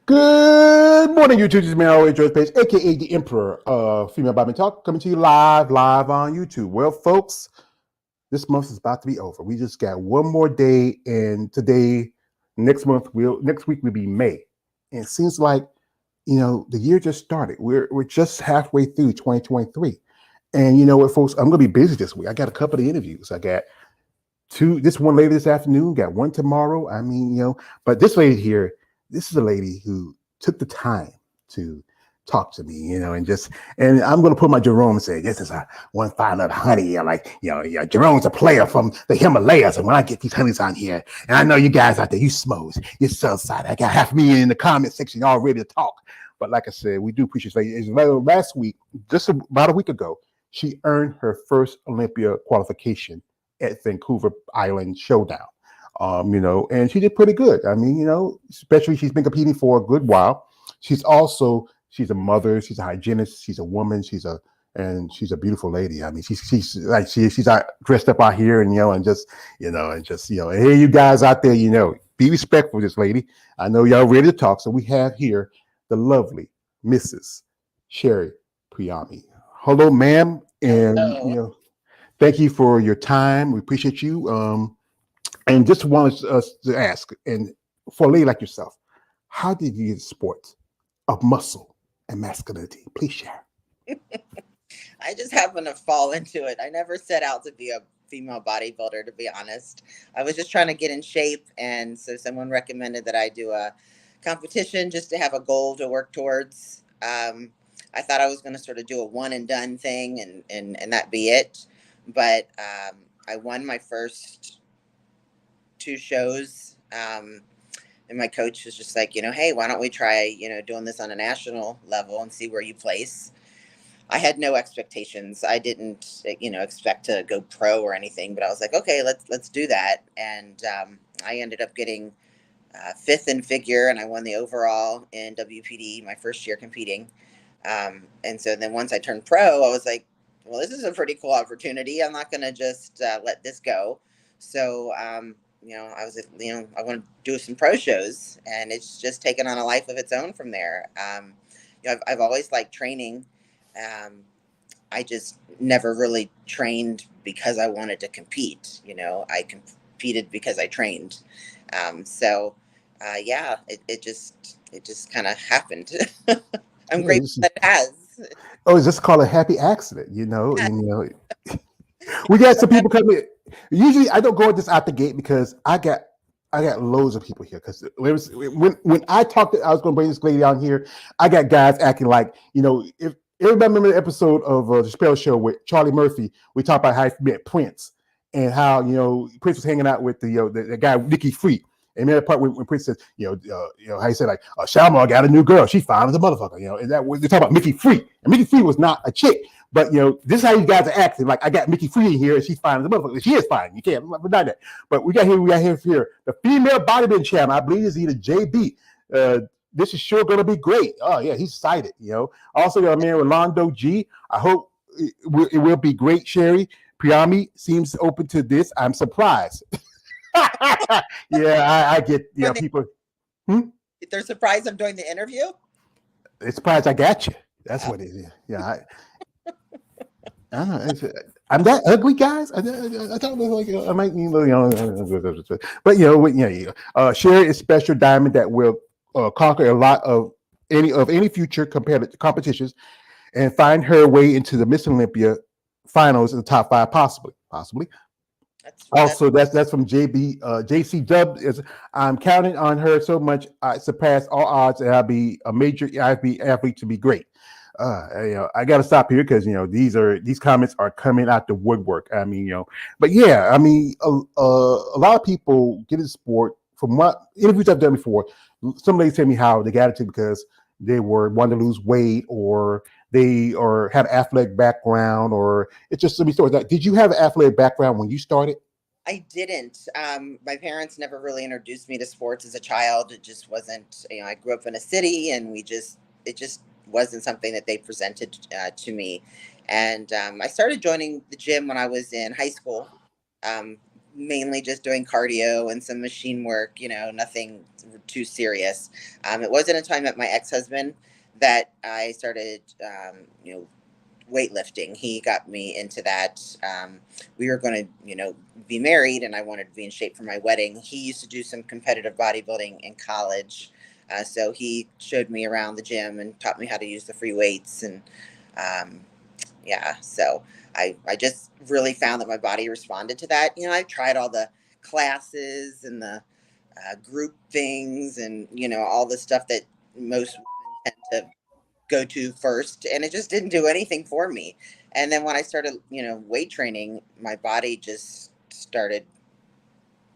Good morning, YouTube. This is man always George Page, aka the Emperor of Female Bobby Talk, coming to you live on YouTube. Well, folks, this month is about to be over. We just got one more day, and today, next week will be May, and it seems like the year just started. We're just halfway through 2023, and you know what, folks, I'm gonna be busy this week. I got a couple of interviews. I got this one later this afternoon, got one tomorrow. But this lady here, this is a lady who took the time to talk to me, and I'm gonna put my Jerome and say, this is a one fine little honey. Yeah, Jerome's a player from the Himalayas. And when I get these honeys on here, and I know you guys out there, you smokes, you sell side. I got half a million in the comment section all ready to talk. But like I said, we do appreciate it. Last week, just about a week ago, she earned her first Olympia qualification at Vancouver Island Showdown. And she did pretty good. Especially she's been competing for a good while. She's a mother, she's a hygienist, she's a woman, she's a beautiful lady. I mean, she's dressed up out here, and hey, you guys out there, be respectful of this lady. I know y'all ready to talk, so we have here the lovely Mrs. Sherry Priami. Hello, ma'am, and Hello. thank you for your time. We appreciate you. And just wanted us to ask, and for a lady like yourself, how did you get sport of muscle and masculinity? Please share. I just happened to fall into it. I never set out to be a female bodybuilder, to be honest. I was just trying to get in shape. And so someone recommended that I do a competition just to have a goal to work towards. I thought I was going to sort of do a one and done thing and that be it. But I won my first two shows. And my coach was just like, hey, why don't we try, doing this on a national level and see where you place. I had no expectations. I didn't, expect to go pro or anything, but I was like, okay, let's do that. And I ended up getting fifth in figure, and I won the overall in WPD my first year competing. And so then once I turned pro, I was like, well, this is a pretty cool opportunity. I'm not going to just let this go. So, I was, I want to do some pro shows, and it's just taken on a life of its own from there. I've always liked training. I just never really trained because I wanted to compete. I competed because I trained. Yeah, it just kind of happened. I'm Yeah, grateful that it has. it's just called a happy accident, Yeah, we got some people coming. Usually, I don't go this out the gate because I got loads of people here. Because when I talked, I was going to bring this lady on here. I got guys acting like if everybody remember the episode of the Chappelle Show with Charlie Murphy, we talked about how he met Prince and how Prince was hanging out with the guy Nikki Free. And then the part when Prince says, how he said like, Shalmar got a new girl, she fine as a motherfucker, and that was they talk about Mickey Free, and Mickey Free was not a chick, but this is how you guys are acting. Like I got Mickey Free in here, and she's fine as a motherfucker. She is fine. You can't deny that. But we got here the female bodybuilding champ. I believe is either JB. This is sure going to be great. Oh yeah, he's excited. Also got a man Rolando G. I hope it will be great. Sherry Priami seems open to this. I'm surprised. Yeah, I get when people. Hmm? they're surprised I'm doing the interview. It's surprised I got you. That's what it is. Yeah, I don't know. I'm that ugly, guys. I don't know. Like I might, but Sherry is special diamond that will conquer a lot of any future competitive competitions and find her way into the Miss Olympia finals in the top five, possibly. That's Also, that's from JC Dub. Is I'm counting on her so much. I surpass all odds, and I'll be a major IFBB athlete to be great. I got to stop here because these comments are coming out the woodwork. I mean, but yeah, I mean, a lot of people get into sport from what interviews I've done before. Some ladies tell me how they got into because they were wanting to lose weight or they or had an athletic background or it's just so many stories. Like, did you have an athletic background when you started? I didn't. My parents never really introduced me to sports as a child. It just wasn't. I grew up in a city, and it just wasn't something that they presented to me. And I started joining the gym when I was in high school. Um, mainly just doing cardio and some machine work, nothing too serious. It wasn't until I met my ex-husband that I started, weightlifting. He got me into that. We were going to, be married, and I wanted to be in shape for my wedding. He used to do some competitive bodybuilding in college. So he showed me around the gym and taught me how to use the free weights. And yeah, so I just really found that my body responded to that. I tried all the classes and the group things and, all the stuff that most women tend to go to first, and it just didn't do anything for me. And then when I started, weight training, my body just started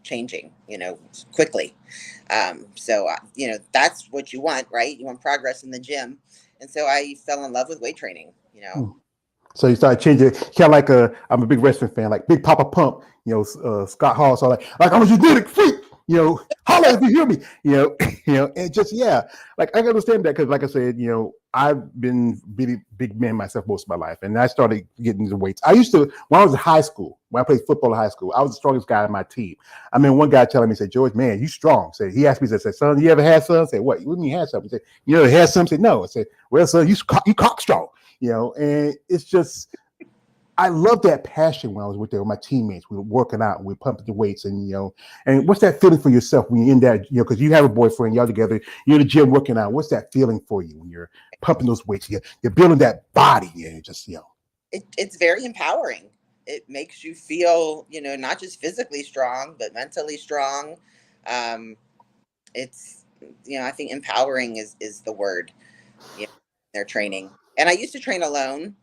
changing, quickly. That's what you want, right? You want progress in the gym. And so I fell in love with weight training. Hmm. So you started changing, kind of like I'm a big wrestling fan, like Big Papa Pump, Scott Hall. So like I'm a genetic freak, holla if you hear me, and just yeah, like I can understand that because, like I said, I've been really big man myself most of my life, and I started getting the weights. I used to when I was in high school, when I played football in high school, I was the strongest guy on my team. I mean, one guy telling me, said, "George, man, you strong." Said he asked me, said, "Son, you ever had some?" I said, "What? You mean you had some?" He said, "You ever had some?" I said, "No." I said, "Well, son, you cock strong." And it's just, I love that passion when I was with my teammates. We were working out, we were pumping the weights, and what's that feeling for yourself when you're in that, because you have a boyfriend, y'all together, you're in the gym working out. What's that feeling for you when you're pumping those weights? You're building that body, and just, It's very empowering. It makes you feel, not just physically strong, but mentally strong. Um, it's, I think empowering is the word, you know, their training. And I used to train alone.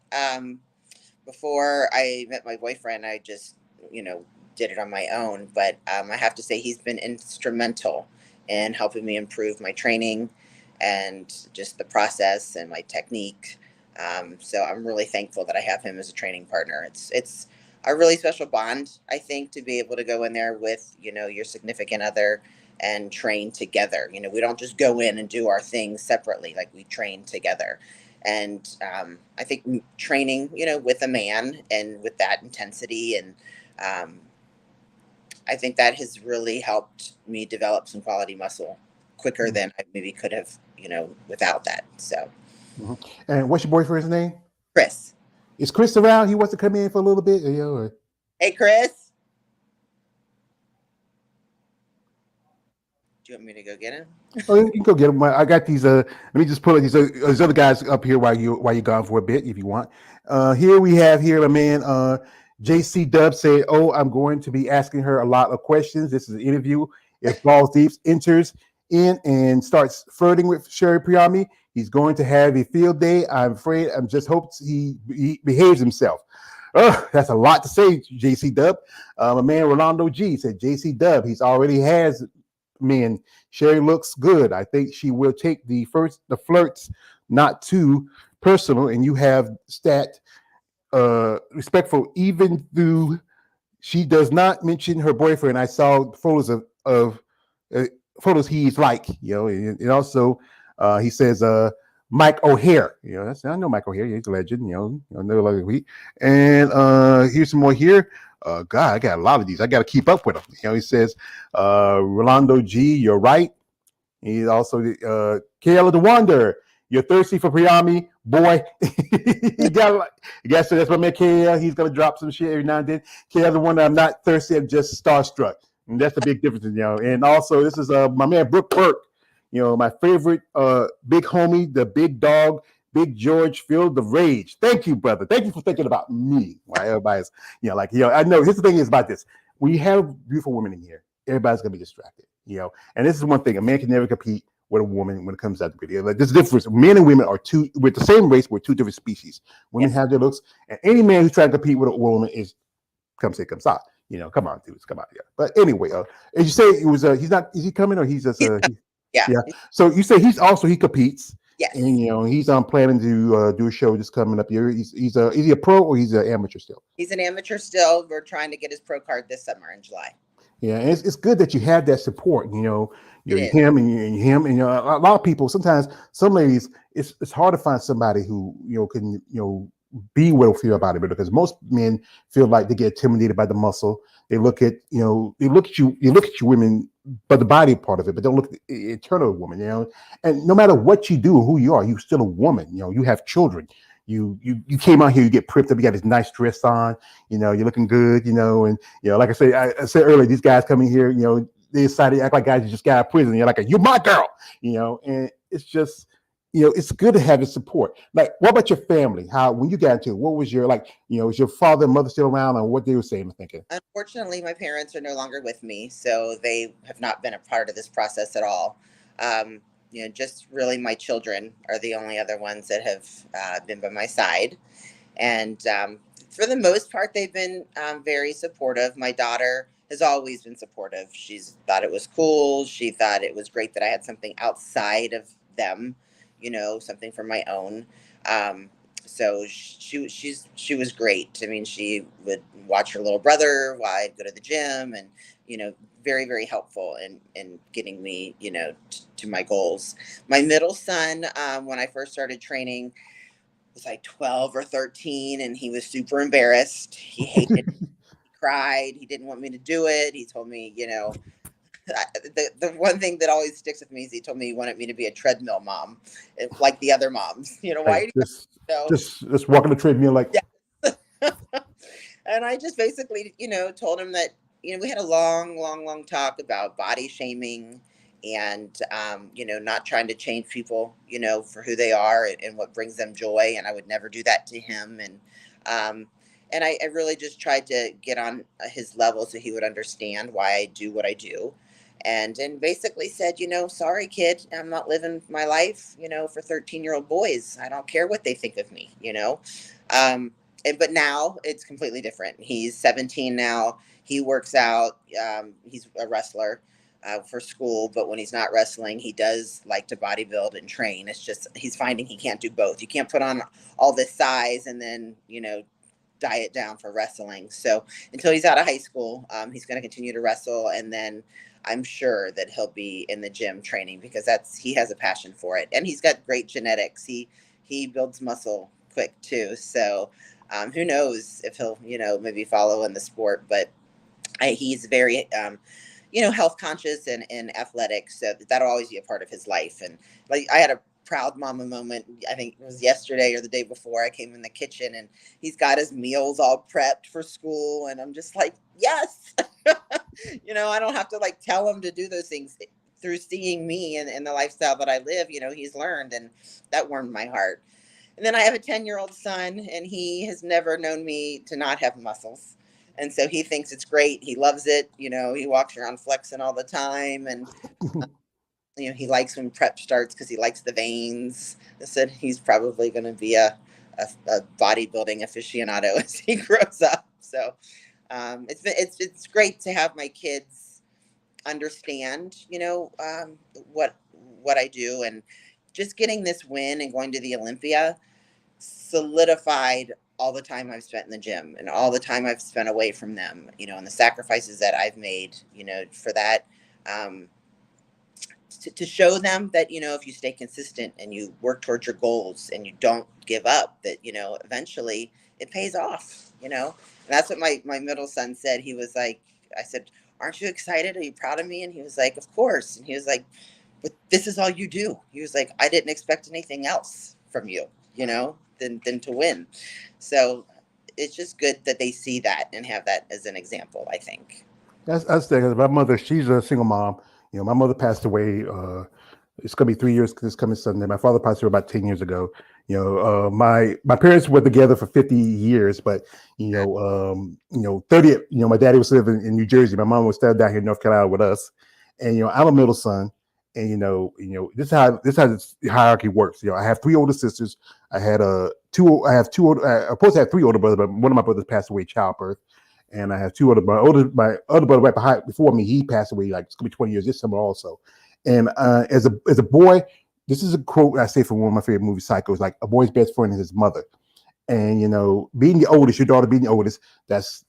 Before I met my boyfriend, I just, you know, did it on my own. But I have to say, he's been instrumental in helping me improve my training and just the process and my technique. So I'm really thankful that I have him as a training partner. It's a really special bond, I think, to be able to go in there with, your significant other and train together. We don't just go in and do our things separately, like we train together. And I think training, with a man and with that intensity, and um, I think that has really helped me develop some quality muscle quicker than I maybe could have, without that. So, mhm. And what's your boyfriend's name? Chris. Is Chris around? He wants to come in for a little bit, or? Hey, Chris. Do you want me to go get him? Oh, you can go get them. I got these. Let me just pull these other guys up here while you're gone for a bit, if you want. Here we have here a man. JC Dub said, "Oh, I'm going to be asking her a lot of questions. This is an interview. If Balls Deep enters in and starts flirting with Sherry Priami, he's going to have a field day. I'm afraid. I'm just hope he behaves himself." Oh, that's a lot to say, JC Dub. A man, Rolando G said, "JC Dub, he's already has men. Sherry looks good. I think she will take the flirts not too personal, and you have stat respectful even though she does not mention her boyfriend. I saw photos of uh, photos he's like, and also he says Mike O'Hare. I know Mike O'Hare. He's a legend. Never like a week. And here's some more here. God, I got a lot of these. I got to keep up with them. He says, Rolando G, you're right. He's also Kayla the Wonder. You're thirsty for Priami, boy. you got so that's my man Kayla. He's gonna drop some shit every now and then. Kayla the Wonder. I'm not thirsty. I'm just starstruck, and that's the big difference, And also, this is my man Brooke Burke. My favorite big homie, the big dog, Big George, feel the rage. Thank you, brother. Thank you for thinking about me. Why everybody's, I know. Here's the thing is about this. When you have beautiful women in here, everybody's gonna be distracted. And this is one thing: a man can never compete with a woman when it comes out to video. Like there's a difference. Men and women are with the same race. We're two different species. Women have their looks, and any man who's trying to compete with a woman is come say come stop. Come on, dudes, come out here. But anyway, as you say, it was he's not. Is he coming or he's just Yeah. yeah. So you say he competes. Yes. And he's planning to do a show just coming up here. Is he a pro or he's an amateur still? He's an amateur still. We're trying to get his pro card this summer in July. Yeah, and it's good that you have that support. You're him and him, and a lot of people. Sometimes some ladies, it's hard to find somebody who can be with a female bodybuilder, because most men feel like they get intimidated by the muscle. They look at you look at you women, but the body part of it, but don't look at the internal woman. And no matter what you do, who you are, you're still a woman. You have children. You came out here, you get pripped up, you got this nice dress on, you're looking good, and like I said earlier, these guys coming here, they decided to act like guys who just got out of prison. You're like, you're my girl, and it's just, it's good to have the support. Like, what about your family? How, when you got into it, what was your, like, was your father and mother still around, and what they were saying and thinking? Unfortunately, my parents are no longer with me, so they have not been a part of this process at all. Um, just really my children are the only other ones that have been by my side. And for the most part, they've been very supportive. My daughter has always been supportive. She's thought it was cool. She thought it was great that I had something outside of them, something for my own. So she was great. I mean, she would watch her little brother while I'd go to the gym, and very, very helpful in getting me to my goals. My middle son, when I first started training, was like 12 or 13, and he was super embarrassed. He hated it. He cried. He didn't want me to do it. He told me, the one thing that always sticks with me is he told me he wanted me to be a treadmill mom, like the other moms. Why Like, do you just walking the treadmill, like, yeah. And I just basically, told him that, we had a long, long, long talk about body shaming and, not trying to change people, for who they are and what brings them joy. And I would never do that to him. And I really just tried to get on his level so he would understand why I do what I do. And basically said, sorry, kid, I'm not living my life, for 13-year-old boys. I don't care what they think of me. But now it's completely different. He's 17 now. He works out. He's a wrestler for school, but when he's not wrestling, he does like to bodybuild and train. It's just he's finding he can't do both. You can't put on all this size and then diet down for wrestling. So until he's out of high school, he's going to continue to wrestle, and then I'm sure that he'll be in the gym training because he has a passion for it, and he's got great genetics. He builds muscle quick too. So who knows if he'll maybe follow in the sport, but he's very health conscious and athletic, so that'll always be a part of his life. And like, I had a proud mama moment, I think it was yesterday or the day before. I came in the kitchen and he's got his meals all prepped for school, and I'm just like, yes. I don't have to like tell him to do those things. Through seeing me and the lifestyle that I live, he's learned, and that warmed my heart. And then I have a 10-year-old son, and he has never known me to not have muscles. And so he thinks it's great. He loves it. He walks around flexing all the time. And, he likes when prep starts because he likes the veins. I said he's probably going to be a bodybuilding aficionado as he grows up. So it's great to have my kids understand, what I do. And just getting this win and going to the Olympia solidified all the time I've spent in the gym and all the time I've spent away from them, and the sacrifices that I've made, for that, to show them that, if you stay consistent and you work towards your goals and you don't give up, that, eventually it pays off, and that's what my middle son said. He was like, I said, aren't you excited? Are you proud of me? And he was like, of course. And he was like, but this is all you do. He was like, I didn't expect anything else from you, than to win. So it's just good that they see that and have that as an example, I think. That's the my mother. She's a single mom. My mother passed away. It's gonna be 3 years this coming Sunday. My father passed away about 10 years ago. My parents were together for 50 years, but 30. My daddy was living in New Jersey. My mom was still down here in North Carolina with us, and I'm a middle son. And this is how this hierarchy works. I have 3 older sisters. I have 2 older. I'm supposed to have 3 older brothers, but one of my brothers passed away childbirth. And I have 2 other. My other brother right behind before me, he passed away. Like, it's gonna be 20 years this summer also. And as a boy, this is a quote I say from one of my favorite movies, Psycho. It's like, a boy's best friend is his mother. And being the oldest, your daughter being the oldest, that's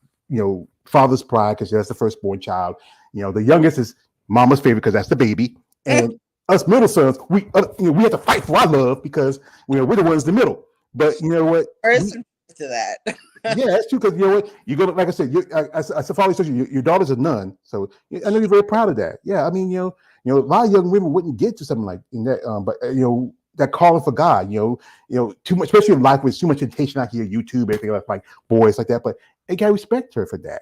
father's pride because that's the firstborn child. The youngest is mama's favorite because that's the baby. And us middle sons, we have to fight for our love because we're the ones in the middle. But you know what? First to that. Yeah, that's true. Because you know what, you're gonna, like I said, I follow your daughter's a nun, so I know you're very proud of that. Yeah, I mean, a lot of young women wouldn't get to something like in that, but that calling for God, too much, especially in life with too much temptation out here, YouTube, everything like boys like that. But you gotta respect her for that.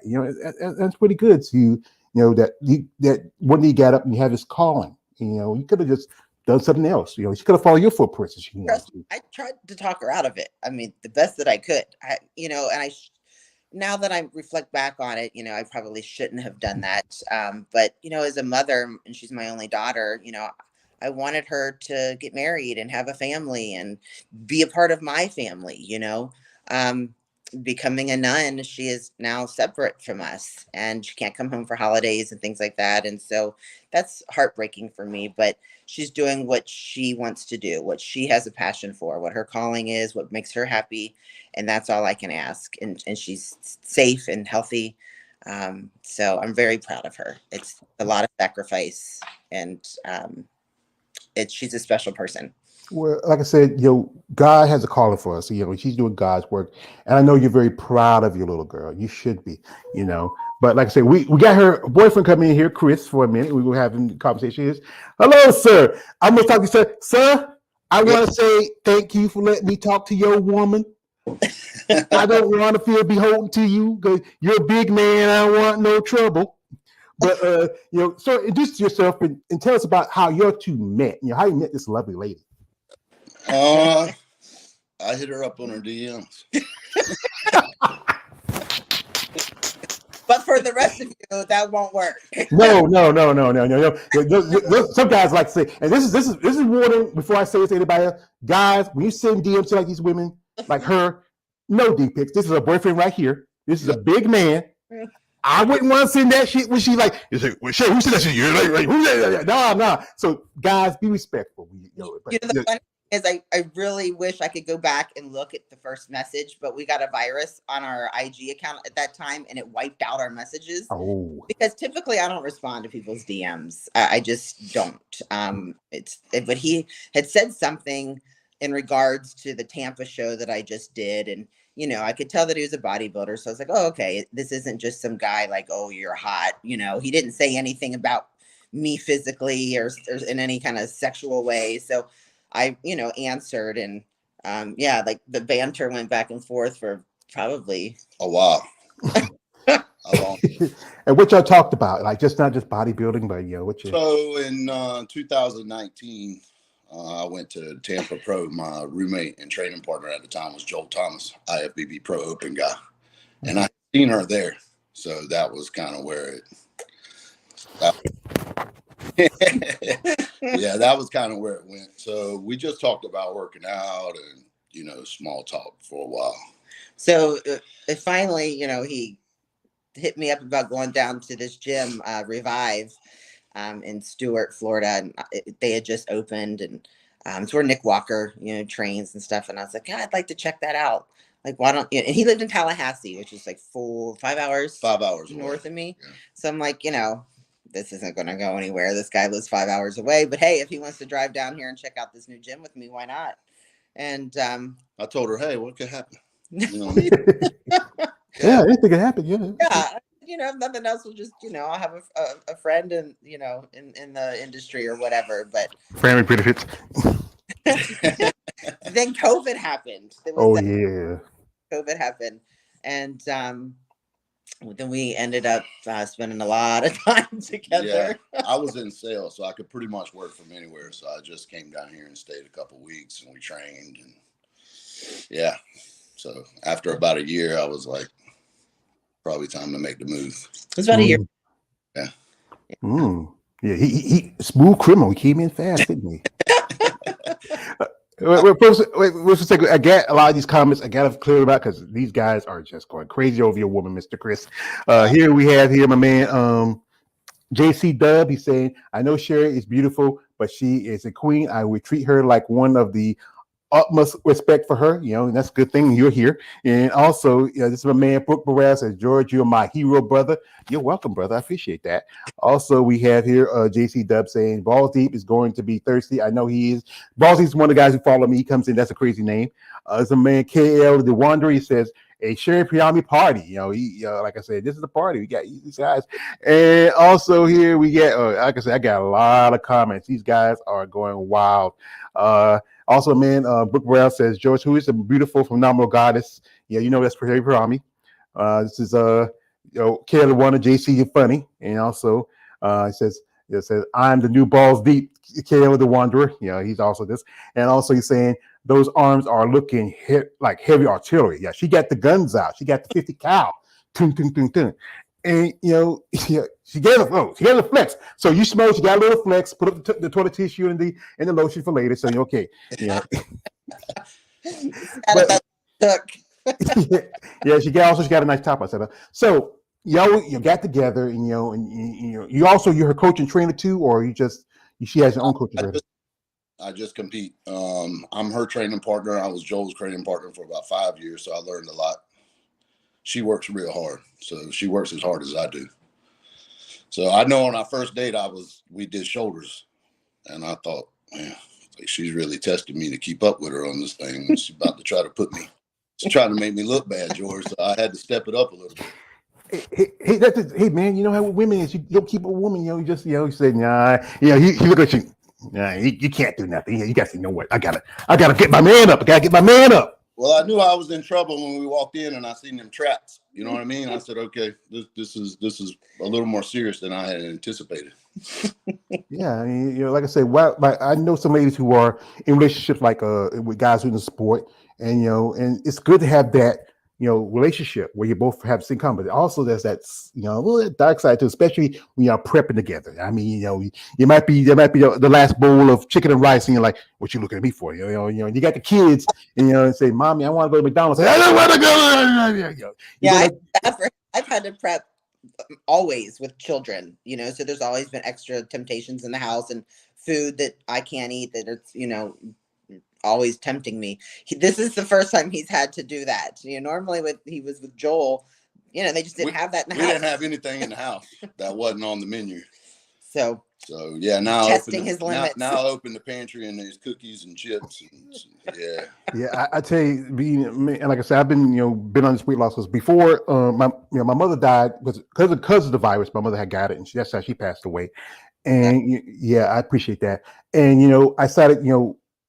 That's pretty good. To that one day you got up and you have this calling. You could have just done something else. She could have followed your footprints if she wanted to. I tried to talk her out of it. I mean, the best that I could. Now that I reflect back on it, I probably shouldn't have done that. But as a mother, and she's my only daughter, I wanted her to get married and have a family and be a part of my family. Becoming a nun, she is now separate from us, and she can't come home for holidays and things like that. And so that's heartbreaking for me. But she's doing what she wants to do, what she has a passion for, what her calling is, what makes her happy. And that's all I can ask. And she's safe and healthy. So I'm very proud of her. It's a lot of sacrifice, and she's a special person. Well, like I said, God has a calling for us. She's doing God's work, and I know you're very proud of your little girl. You should be, But like I said, we got her boyfriend coming in here, Chris, for a minute. We will have a conversation. Hello, sir. I'm gonna talk to you, sir. Sir, I want to say thank you for letting me talk to your woman. I don't want to feel beholden to you because you're a big man. I don't want no trouble. But so introduce yourself and tell us about how your two met. How you met this lovely lady. I hit her up on her DMs. But for the rest of you, that won't work. No. Some guys like to say, and this is warning before I say this to anybody else. Guys, when you send DMs to like these women, like her, no dick pics. This is a boyfriend right here. This is a big man. I wouldn't want to send that shit when she like, well, shit, who said that shit? You're like, who's that? No. So guys, be respectful. The funny is I really wish I could go back and look at the first message, but we got a virus on our IG account at that time, and it wiped out our messages. Oh. Because typically I don't respond to people's DMs. I just don't. But he had said something in regards to the Tampa show that I just did, and I could tell that he was a bodybuilder. So I was like, oh, okay, this isn't just some guy like, oh, you're hot. He didn't say anything about me physically or in any kind of sexual way. So I, answered, and like the banter went back and forth for probably a while. And what y'all talked about, like not just bodybuilding, but what you. So in 2019, I went to Tampa Pro. My roommate and training partner at the time was Joel Thomas, IFBB Pro Open guy, and I seen her there. So that was kind of where it. Yeah, that was kind of where it went. So we just talked about working out and small talk for a while. So finally, he hit me up about going down to this gym, Revive, in Stuart, Florida, and they had just opened, and it's where Nick Walker, trains and stuff. And I was like, yeah, I'd like to check that out. Like, why don't you? And he lived in Tallahassee, which is like 5 hours north of me. Yeah. So I'm like, this isn't going to go anywhere. This guy lives 5 hours away, but hey, if he wants to drive down here and check out this new gym with me, why not? And I told her, hey, what could happen? Yeah, anything could happen. Yeah. If nothing else, we'll just, I'll have a friend in the industry or whatever. But family benefits. Then COVID happened. COVID happened, and then we ended up spending a lot of time together. Yeah, I was in sales, so I could pretty much work from anywhere. So I just came down here and stayed a couple weeks, and we trained, and yeah. So after about a year, I was like, probably time to make the move. It was about a year. Yeah. Yeah, he smooth criminal. He came in fast, didn't he? First, I get a lot of these comments. I got to clear them out because these guys are just going crazy over your woman, Mr. Chris. Here we have my man, JC Dub. He's saying, I know Sherry is beautiful, but she is a queen. I would treat her like one of the utmost respect for her, and that's a good thing you're here. And also, this is my man, Brooke Burrell says, George, you're my hero, brother. You're welcome, brother. I appreciate that. Also, we have here JC Dub saying, Balls Deep is going to be thirsty. I know he is. Balls Deep is one of the guys who follow me. He comes in. That's a crazy name. There's a man, KL the Wanderer. He says, a Sherry Priami party. Like I said, this is a party. We got these guys. And also here we get, like I said, I got a lot of comments. These guys are going wild. Also, man, Brooke Brown says, George, who is a beautiful, phenomenal goddess? Yeah, that's Sherry Priami. This is Kayla Warner, JC, you're funny. And also, it says, I'm the new Balls Deep, Kayla the Wanderer. He's also this. And also he's saying, those arms are looking like heavy artillery. Yeah, she got the guns out. She got the 50 cal. Tung, tung, tung, tung. And, she gave a flex. So you smell, she got a little flex, put up the toilet tissue and the lotion for later. So you're okay. Yeah. She got a nice top. I said, so you got together and, you're her coach and trainer too, or she has her own coach and trainer? I just compete. I'm her training partner. I was Joel's training partner for about 5 years, so I learned a lot. She works real hard, so she works as hard as I do. So I know on our first date, we did shoulders, and I thought, man, she's really testing me to keep up with her on this thing. She's about to try to she's trying to make me look bad, George. So I had to step it up a little bit. Hey, man, you know how women is? You don't keep a woman, you just, you say, nah, he look at you. Nah, you can't do nothing. You guys know what? I gotta get my man up. I gotta get my man up. Well, I knew I was in trouble when we walked in and I seen them traps. You know what I mean? I said, okay, this is a little more serious than I had anticipated. Yeah, I mean, like I said, I know some ladies who are in relationships with guys who in the sport, and and it's good to have that relationship where you both have the same common. But also, there's that dark side too, especially when you're prepping together. I mean, there might be the last bowl of chicken and rice, and you're like, "What you looking at me for?" You got the kids, and say, "Mommy, I want to go to McDonald's." I don't want to go. Yeah, I've had to prep always with children, so there's always been extra temptations in the house and food that I can't eat that it's always tempting me. This is the first time he's had to do that. Normally he was with Joel, they just didn't have that in the house. We didn't have anything in the house that wasn't on the menu. So yeah, now testing his limits. Now I'll open the pantry and there's cookies and chips. Yeah. I tell you, and like I said, I've been on this weight loss because before my mother died because of the virus. My mother had got it, and that's how she passed away. And I appreciate that. And I started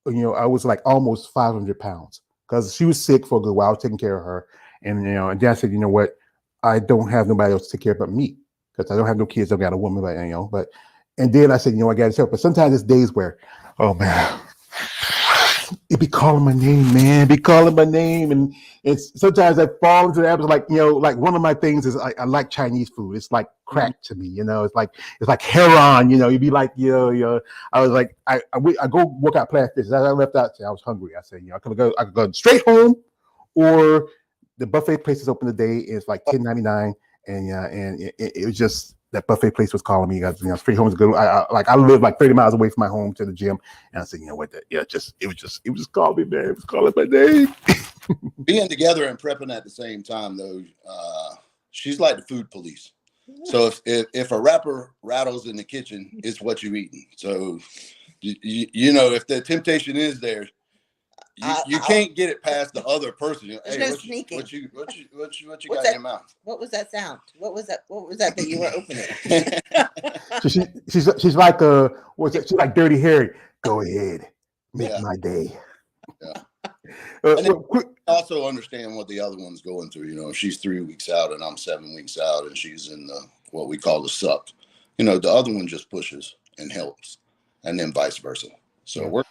I was like almost 500 pounds because she was sick for a good while. I was taking care of her. And, and then I said, you know what? I don't have nobody else to take care of but me because I don't have no kids. I don't got a woman, and then I said, I got to help. But sometimes there's days where, oh man, it be calling my name, man. Be calling my name. And it's sometimes I fall into the habit like, like one of my things is I like Chinese food. It's like crack to me, it's like heroin, you'd be like, I was like, I go work out Planet Fitness. I left out, I was hungry. I said, I could go straight home, or the buffet place is open today. It's like $10.99. And it was just, that buffet place was calling me. Straight home is good. I live like 30 miles away from my home to the gym. And I said, it was just calling me, man. It was calling my name. Being together and prepping at the same time, though, she's like the food police. So if a rapper rattles in the kitchen, it's what you eating. So if the temptation is there, you can't get it past the other person. There's no sneaking. What you got in your mouth? What was that sound? What was that you were opening? So she's like she's like Dirty Harry. Go ahead, make my day. Yeah. Also understand what the other one's going through. If she's 3 weeks out and I'm 7 weeks out, and she's in what we call the suck. The other one just pushes and helps, and then vice versa. So it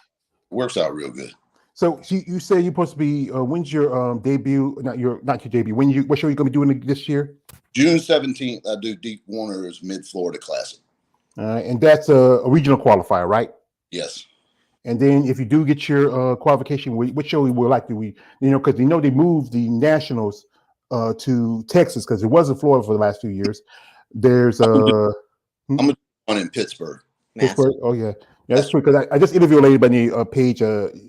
works out real good. So you say you're supposed to be. When's your debut? Not your debut. What show are you going to be doing this year? June 17th. I do Deep Warner's Mid Florida Classic. And that's a regional qualifier, right? Yes. And then if you do get your qualification, which show we would like to because they moved the nationals to Texas because it was in Florida for the last few years. There's I'm gonna do one in Pittsburgh. Pittsburgh. Oh yeah, that's true. Because I just interviewed a lady by the page.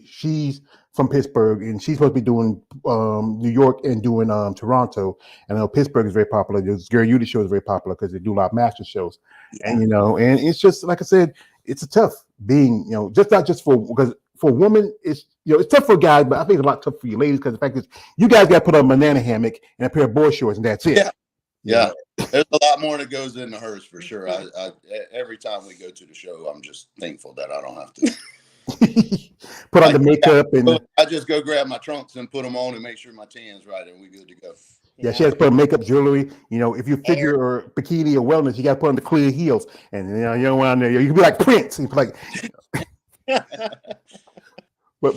She's from Pittsburgh, and she's supposed to be doing New York and doing Toronto. And I know Pittsburgh is very popular. The Gary Udy show is very popular because they do a lot of master shows. Yeah. And and it's just like I said, it's a tough being, just not just because for women, it's it's tough for guys, but I think it's a lot tough for you ladies because the fact is you guys got to put on a banana hammock and a pair of board shorts, and that's it. Yeah. There's a lot more that goes into hers for sure. I every time we go to the show, I'm just thankful that I don't have to put on the makeup and I just go grab my trunks and put them on and make sure my tan's right and we good to go. Yeah, she has to put on makeup, jewelry. If you figure or bikini or wellness, you got to put on the clear heels, and you don't want to. You can be like Prince, and like. but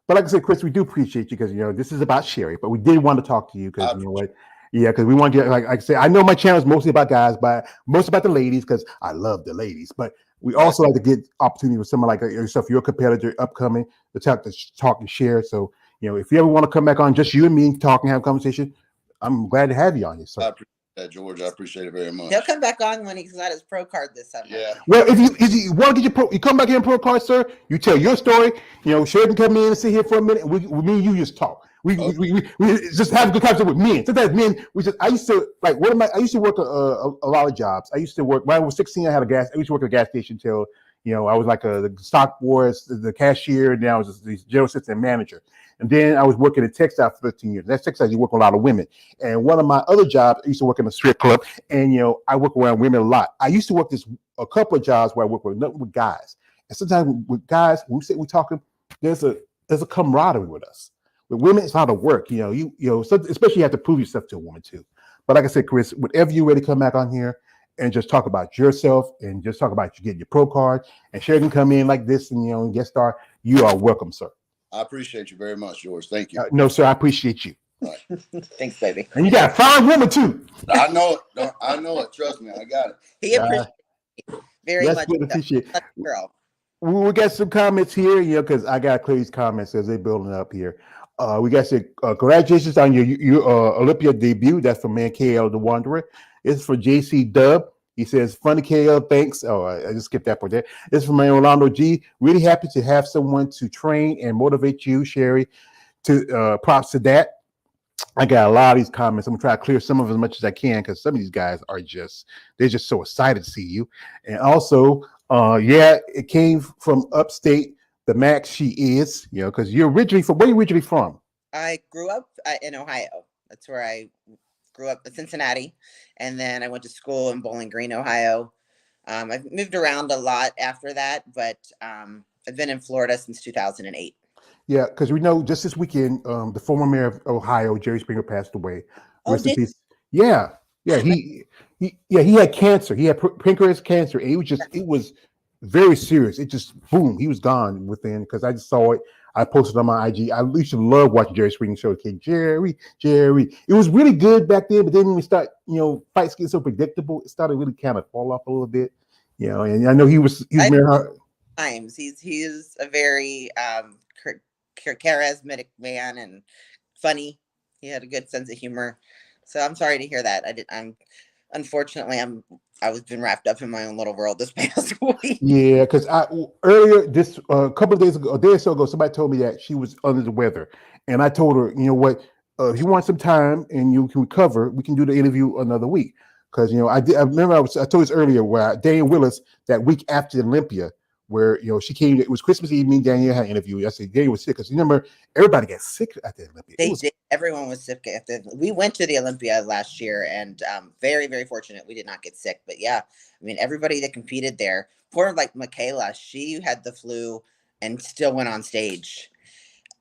like I said, Chris, we do appreciate you because this is about Sherry, but we did want to talk to you because you know what. Yeah, because we want you, like I say, I know my channel is mostly about guys, but most about the ladies because I love the ladies. But we also like to get opportunity with someone like yourself, your competitor, upcoming, to talk and share. So, if you ever want to come back on just you and me, talk and have a conversation, I'm glad to have you on here. So. I appreciate that, George. I appreciate it very much. He'll come back on when he's got his pro card this summer. Yeah. Well, if you want to get your pro, you come back here in pro card, sir. You tell your story. Sherry can come in and sit here for a minute. Me and you just talk. We just have a good conversation with men. Sometimes men, I used to I used to work a lot of jobs. I used to work when I was 16. I used to work at a gas station till I was like the stock boy, the cashier, and then I was the general assistant manager. And then I was working in textile for 13 years. That's textile. You work with a lot of women. And one of my other jobs, I used to work in a strip club, and I work around women a lot. I used to work a couple of jobs where I work with nothing with guys. And sometimes with guys, when we sit, we talking. There's a camaraderie with us. With women, it's how to work. So especially you have to prove yourself to a woman too. But like I said, Chris, whenever you're ready to come back on here and just talk about yourself and just talk about you getting your pro card, and Sherry can come in like this and guest star, you are welcome, sir. I appreciate you very much, George. Thank you. No, sir, I appreciate you. Right. Thanks, baby. And you got a fine woman too. I know it. I know it. Trust me, I got it. He appreciates it very much. Good, appreciate it. Girl. We got some comments here, because I got Clay's comments as they're building up here. We got to say congratulations on your Olympia debut. That's from Man KL the Wanderer. It's for JC Dub. He says, funny KL, thanks. Oh, I just skipped that part there. This is from my Orlando G. Really happy to have someone to train and motivate you, Sherry. Props to that. I got a lot of these comments. I'm going to try to clear some of as much as I can because some of these guys they're just so excited to see you. And also, it came from upstate, the Max she is, because where are you originally from? I grew up in Ohio. That's where I grew up in Cincinnati, and then I went to school in Bowling Green, Ohio. I've moved around a lot after that, but I've been in Florida since 2008. Yeah, because we know just this weekend, the former mayor of Ohio, Jerry Springer, passed away. Rest in peace. Yeah. He had cancer. He had pancreas cancer. And it was very serious. It just boom, he was gone within. Because I just saw it. I posted on my IG. I used to love watching Jerry Springer show. Okay, Jerry. It was really good back then, but then when we start, fights getting so predictable, it started really kind of fall off a little bit. And I know he was married. Times he's a very charismatic man and funny. He had a good sense of humor. So I'm sorry to hear that. Unfortunately I was been wrapped up in my own little world this past week. Yeah, because earlier this a couple of days ago, a day or so ago, somebody told me that she was under the weather, and I told her, you know what, if you want some time and you can recover, we can do the interview another week. Because I remember I told this earlier where Danielle Willis that week after Olympia, where she came. It was Christmas Eve. Me and Danielle had an interview. I said Danielle was sick because remember everybody got sick at the Olympia. They did. Everyone was sick. We went to the Olympia last year, and very, very fortunate we did not get sick. But yeah, I mean everybody that competed there. Poor like Michaela, she had the flu and still went on stage.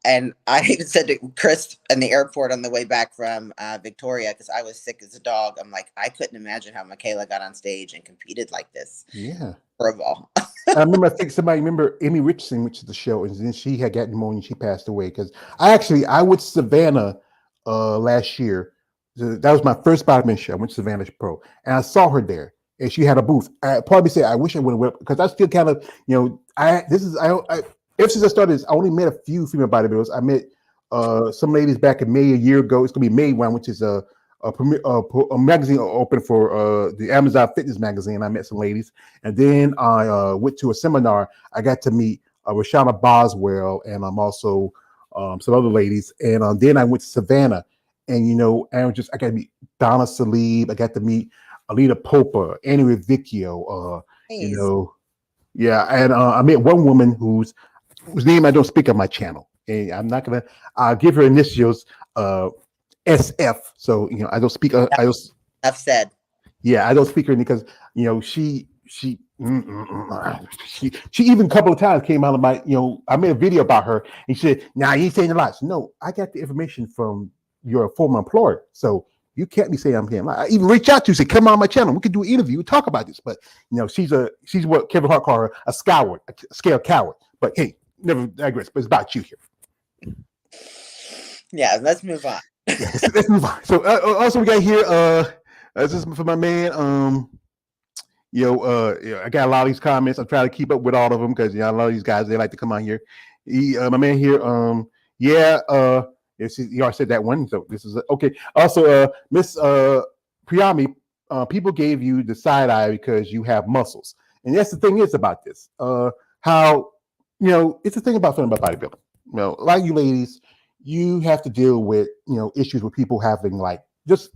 And I even said to Chris in the airport on the way back from Victoria, because I was sick as a dog. I'm like, I couldn't imagine how Michaela got on stage and competed like this. Yeah. Horrible. I think somebody remember Amy Richardson, which is the show, and then she had got pneumonia. She passed away because I went to Savannah last year. That was my first Bodybuilder show. I went to Savannah Pro, and I saw her there, and she had a booth. I probably said I wish I would have went because I still kind of ever since I started this, I only met a few female bodybuilders. I met some ladies back in May a year ago. It's gonna be May one, which is a magazine open for the Amazon Fitness magazine. I met some ladies, and then I went to a seminar. I got to meet Rashana Boswell, and I'm also some other ladies, and then I went to Savannah, and I got to meet Donna Salib, I got to meet Alita Popa, Annie Revicchio, Nice. yeah, and I met one woman whose name I don't speak on my channel, and I'm not gonna. I'll give her initials, SF. So I don't speak. I don't. Enough said. Yeah, I don't speak her because she even a couple of times came out of my I made a video about her and she said, "Nah, you ain't saying a lot." So, no, I got the information from your former employer, so you can't be saying I'm saying a lot. I even reach out to you, say, "Come on my channel, we can do an interview, we talk about this." But she's what Kevin Hart called her, a coward, a scared coward. But hey, never digress. But it's about you here. Yeah, let's move on. Yeah, let's move on. So also we got here. This is for my man. I got a lot of these comments. I'm trying to keep up with all of them because a lot of these guys they like to come on here. My man here. You already said that one. So this is okay. Also, Miss Priami, people gave you the side eye because you have muscles, and that's the thing is about this. How it's the thing about feeling about bodybuilding. A lot of you ladies, you have to deal with issues with people having like just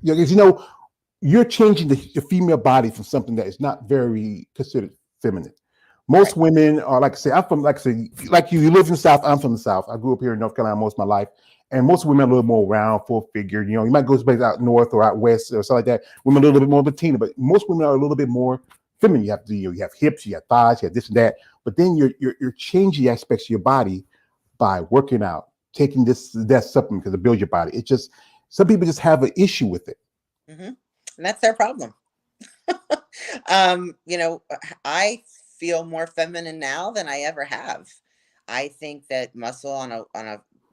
you're changing the female body from something that is not very considered feminine. Most women are like I say, I'm from like you live in the South, I'm from the South. I grew up here in North Carolina most of my life. And most women are a little more round, full figure. You might go someplace out north or out west or something like that. Women are a little bit more Latina, but most women are a little bit more feminine. You have you have hips, you have thighs, you have this and that. But then you're changing aspects of your body by working out, taking that supplement to build your body. It's just some people just have an issue with it. Mm-hmm. And that's their problem. I feel more feminine now than I ever have. I think that muscle on a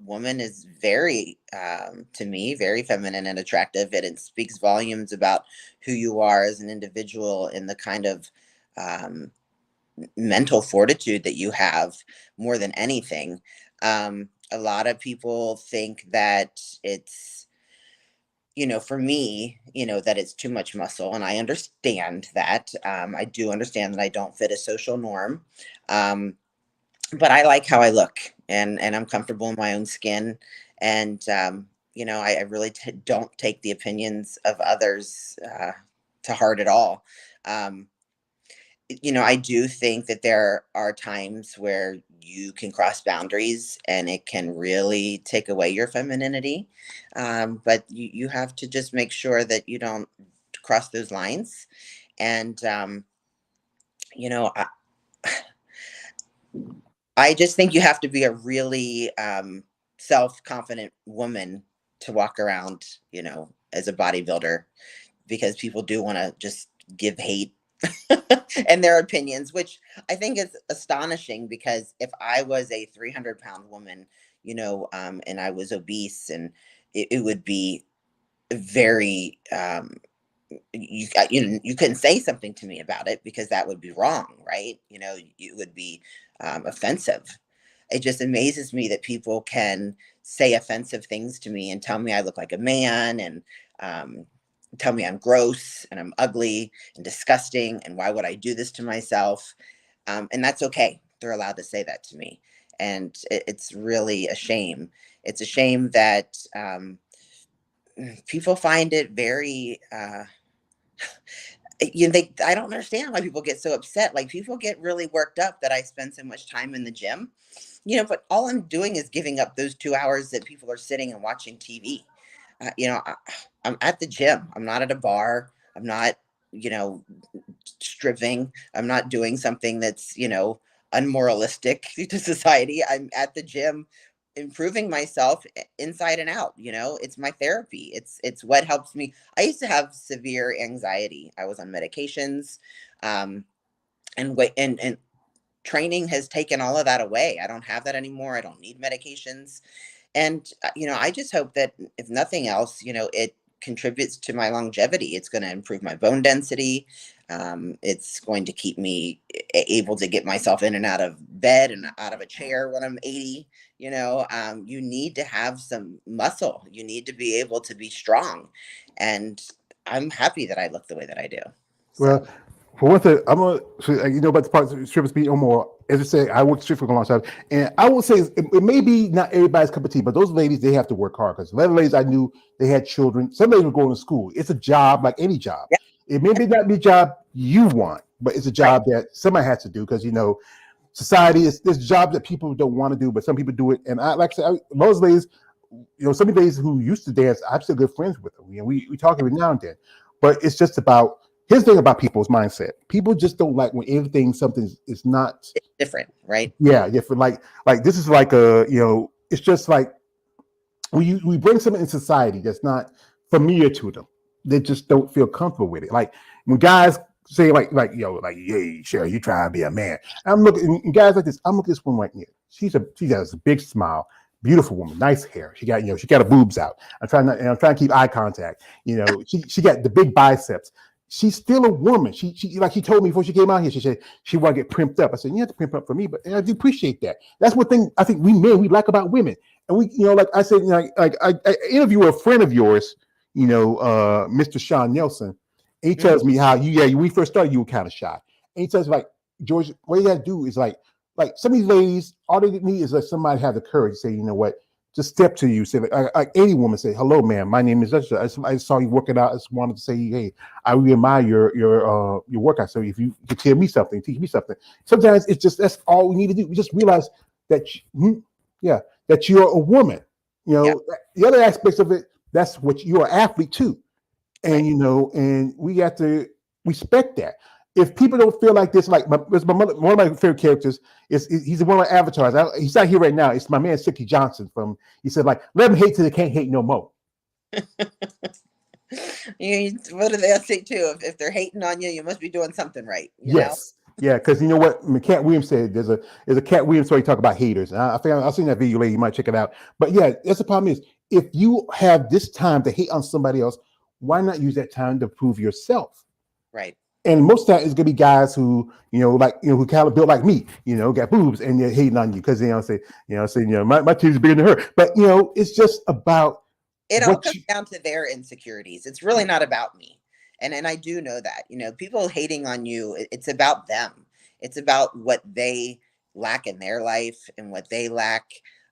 woman is very, to me, very feminine and attractive, and it speaks volumes about who you are as an individual and the kind of mental fortitude that you have more than anything. A lot of people think that it's for me, that it's too much muscle. And I understand that. I do understand that I don't fit a social norm. But I like how I look and I'm comfortable in my own skin. And, I really don't take the opinions of others to heart at all. Um, I do think that there are times where you can cross boundaries and it can really take away your femininity. But you have to just make sure that you don't cross those lines. And, I, I just think you have to be a really self-confident woman to walk around, as a bodybuilder, because people do want to just give hate and their opinions, which I think is astonishing because if I was a 300-pound woman, and I was obese, and it would be very, you couldn't say something to me about it because that would be wrong, right? It would be offensive. It just amazes me that people can say offensive things to me and tell me I look like a man and tell me I'm gross and I'm ugly and disgusting and why would I do this to myself? And that's okay. They're allowed to say that to me. And it's really a shame. It's a shame that people find it very I don't understand why people get so upset. Like, people get really worked up that I spend so much time in the gym, but all I'm doing is giving up those 2 hours that people are sitting and watching TV. I'm at the gym. I'm not at a bar. I'm not, stripping. I'm not doing something that's, unmoralistic to society. I'm at the gym improving myself inside and out. It's my therapy. It's what helps me. I used to have severe anxiety. I was on medications, and wait and training has taken all of that away. I don't have that anymore. I don't need medications. And, I just hope that if nothing else, it contributes to my longevity. It's going to improve my bone density. It's going to keep me able to get myself in and out of bed and out of a chair when I'm 80. You need to have some muscle. You need to be able to be strong. And I'm happy that I look the way that I do. So. Well, For one thing, I'm gonna you know about the parts of strippers being no more. As I say, I worked strip for a long time, and I will say it may be not everybody's cup of tea, but those ladies they have to work hard because a lot of ladies I knew they had children. Some ladies were going to school. It's a job like any job. Yeah, It may be not be a job you want, but it's a right. job that somebody has to do because you know society is there's jobs that people don't want to do, but some people do it. And I like I said, those ladies, you know, some of the ladies who used to dance, I'm still good friends with them. You know, we talk every now and then, but it's just about here's the thing about people's mindset. People just don't like when everything something is not. It's different, right? Yeah, for like this is like a you know, it's just like we bring something in society that's not familiar to them. They just don't feel comfortable with it. Like when guys say like yo like hey sure you try to be a man. I'm looking and guys like this. I'm looking at this woman right here. She has a big smile, beautiful woman, nice hair. She got you know she got her boobs out. I'm trying to keep eye contact. You know she got the big biceps. She's still a woman. She like she told me before she came out here. She said she want to get primped up. I said you have to primp up for me, but I do appreciate that. That's one thing I think we men we like about women. And we, you know, like I said, you know, like I interview a friend of yours, you know, Mr. Sean Nelson. And he tells me how when we first started, you were kind of shy. And he tells me like, George, what you got to do is like some of these ladies, all they need is like somebody have the courage to say, you know what, just step to you, say like any woman, say, hello, man, my name is such. I saw you working out. I just wanted to say, hey, I really admire your workout. So if you could tell me something, teach me something. Sometimes it's just that's all we need to do. We just realize that, yeah, that you're a woman. You know, Yeah, the other aspects of it, that's what you're an athlete too. And right. you know, and we have to respect that. If people don't feel like this, like my mother, one of my favorite characters he's one of my avatars. He's not here right now. It's my man Sicky Johnson from. He said like, let them hate till they can't hate no more. What do they say too? If they're hating on you, you must be doing something right. You know. Yes. Yeah, because you know what Cat Williams said. There's a Cat Williams story talk about haters. And I think I've seen that video later. You might check it out. But yeah, that's the problem is if you have this time to hate on somebody else, why not use that time to prove yourself? Right. And most of the time, it's gonna be guys who, you know, like you know, who kind of built like me, you know, got boobs, and they're hating on you because they don't say, my titty's bigger than her. But you know, it's just about It all what comes you. down to their insecurities. It's really not about me. And I do know that. You know, people hating on you, it's about them. It's about what they lack in their life and what they lack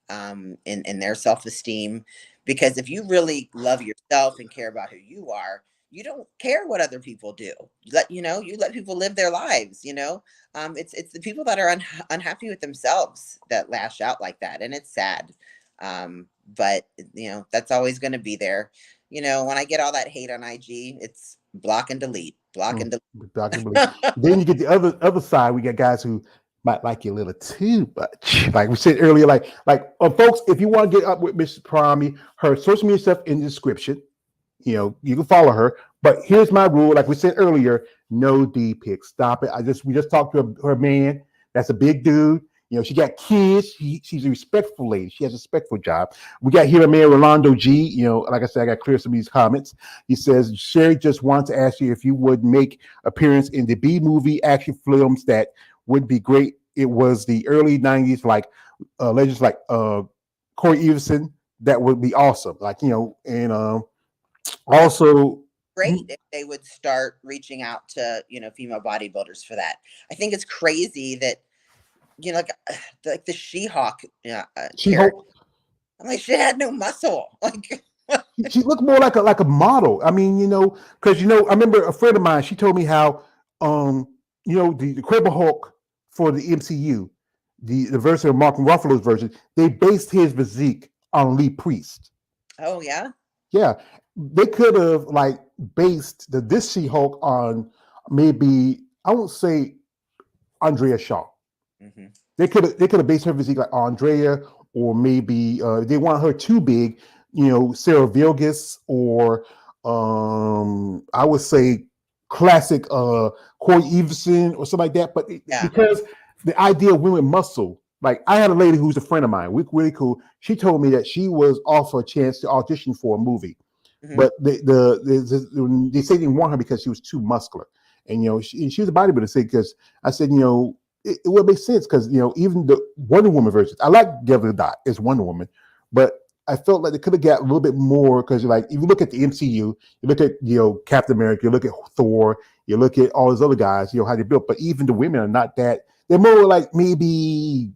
in their self-esteem. Because if you really love yourself and care about who you are, you don't care what other people do. You let people live their lives, you know. It's the people that are unhappy with themselves that lash out like that, and it's sad. But you know, that's always going to be there. You know, when I get all that hate on IG, it's block and delete, block and delete. Then you get the other side. We got guys who might like you a little too much. Like we said earlier, like folks, if you want to get up with Miss Priami, her social media stuff in the description. You know, you can follow her. But here's my rule. Like we said earlier, no D pics. Stop it. We just talked to her man. That's a big dude. You know, she got kids. She's a respectful lady. She has a respectful job. We got here a man, Rolando G. You know, like I said, I got to clear some of these comments. He says, Sherry just wants to ask you if you would make appearance in the B movie action films that would be great. It was the early 90s, like legends like Corey Everson. That would be awesome. Like, you know, and also, Great if they would start reaching out to, you know, female bodybuilders for that. I think it's crazy that, you know, like the She-Hulk character. She-Hulk. I'm like, she had no muscle. Like, She looked more like a model. I mean, you know, because you know, I remember a friend of mine. She told me how, you know, the Incredible Hulk for the MCU, the version of Mark Ruffalo's version, they based his physique on Lee Priest. oh yeah, Yeah, they could have like based this She-Hulk on maybe I won't say Andrea Shaw. hmm They could have based her physique like Andrea, or maybe they want her too big, you know, Sarah Vilgas, or I would say classic Corey Everson or something like that. But yeah, because the idea of women muscle, like I had a lady who's a friend of mine, really cool. She told me that she was offered a chance to audition for a movie, hmm but they say they didn't want her because she was too muscular. And you know, she was a bodybuilder. Say because I said, you know, it would make sense because you know even the Wonder Woman version. I like Gal Gadot as Wonder Woman, but I felt like they could have got a little bit more because, like, if you look at the MCU, you look at Captain America, you look at Thor, you look at all those other guys, how they built. But even the women are not that. They're more like maybe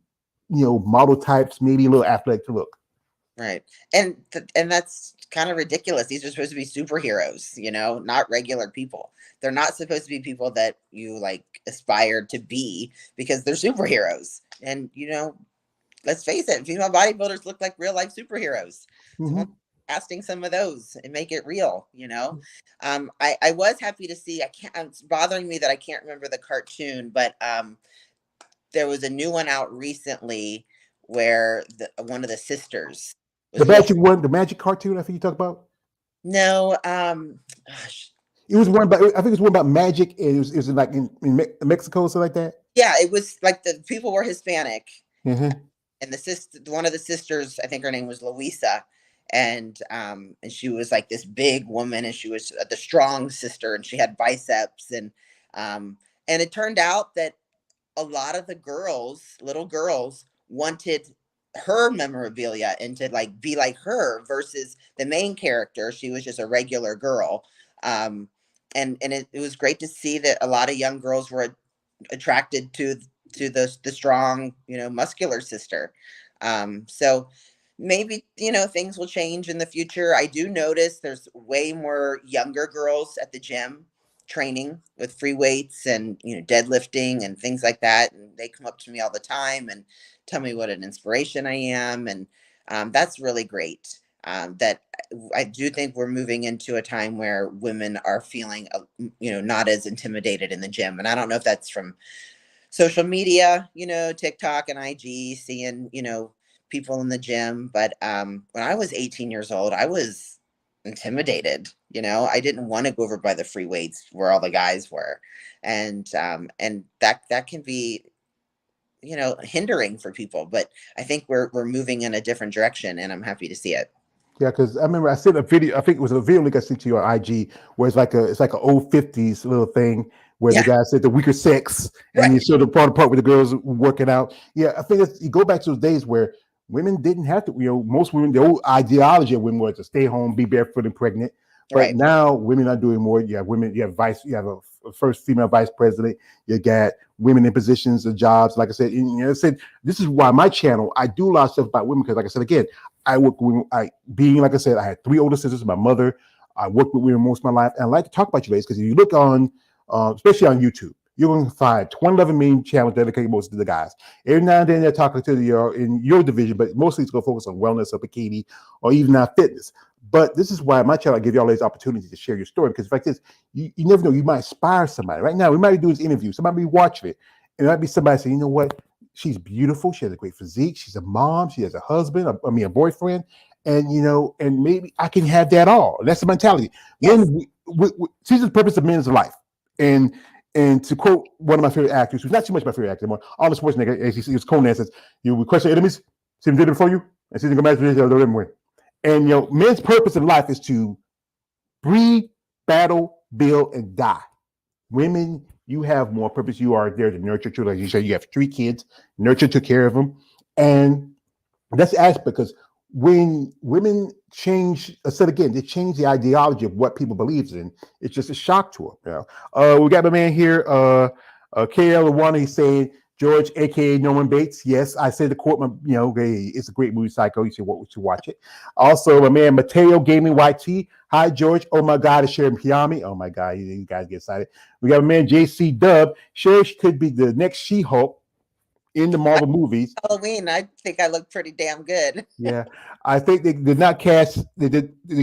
model types, maybe a little athletic to look. Right. And that's kind of ridiculous. These are supposed to be superheroes, not regular people. They're not supposed to be people that you like aspire to be because they're superheroes. And let's face it, female bodybuilders look like real life superheroes. Mm-hmm. So casting some of those and make it real, I was happy to see, it's bothering me that I can't remember the cartoon, but there was a new one out recently where one of the sisters was The magic cartoon, I think you talked about. No, gosh. It was one about, I think it was one about magic. It was like in Mexico, something like that. Yeah, it was like the people were Hispanic, mm-hmm. and one of the sisters, I think her name was Luisa, and she was like this big woman, and she was the strong sister, and she had biceps, and it turned out that a lot of the little girls, wanted her memorabilia and to like be like her versus the main character. She was just a regular girl. And it was great to see that a lot of young girls were attracted to the strong, muscular sister. So maybe, things will change in the future. I do notice there's way more younger girls at the gym training with free weights and deadlifting and things like that, and they come up to me all the time and tell me what an inspiration I am, and that's really great. That I do think we're moving into a time where women are feeling not as intimidated in the gym, and I don't know if that's from social media, TikTok and IG, seeing people in the gym, but when I was 18 years old, I was intimidated. I didn't want to go over by the free weights where all the guys were, and that can be hindering for people. But I think we're moving in a different direction, and I'm happy to see it. Yeah, because I remember I sent a video. I think it was a video link I sent to you on IG, where it's like an old '50s little thing where the guy said the weaker sex, and you showed the part where the girls working out. Yeah, I think you go back to those days where women didn't have to. Most women, the old ideology of women was to stay home, be barefoot and pregnant. But now women are doing more. You have women. You have a first female vice president. You got women in positions of jobs. Like I said, this is why my channel, I do a lot of stuff about women because, like I said again, I work with like I said, I had 3 older sisters. My mother, I worked with women most of my life, and I like to talk about you ladies because if you look on, especially on YouTube, you're going to find 11 million channels dedicated mostly to the guys. Every now and then they're talking to in your division, but mostly it's going to focus on wellness or bikini or even now fitness. But this is why my channel, I give you all these opportunities to share your story, because like this, you never know, you might inspire somebody. Right now, we might do this interview, somebody be watching it, and it might be somebody saying, you know what, she's beautiful, she has a great physique, she's a mom, she has a husband, a boyfriend, and and maybe I can have that all. That's the mentality. Yes. She's the purpose of men's life. And to quote one of my favorite actors, who's not too much my favorite actor anymore, Arnold Schwarzenegger, as he was Conan, says, you request your enemies, see them did it before you, and see them go match with the win. And men's purpose in life is to breed, battle, build, and die. Women, you have more purpose. You are there to nurture children. Like you said, you have 3 kids, nurture, took care of them. And that's the aspect, because when women change, I said again, they change the ideology of what people believe in. It's just a shock to them. We got a man here, KL Awana, he's saying, George, aka Norman Bates. Yes, I said to quote my, it's a great movie, Psycho. You should watch it. Also, my man Mateo Gaming YT. Hi, George. Oh my God, it's Sherry Priami. Oh my God, you guys get excited. We got a man JC Dub. Sherry could be the next She-Hulk in the Marvel movies. Halloween, I think I look pretty damn good. Yeah, I think they did not cast. They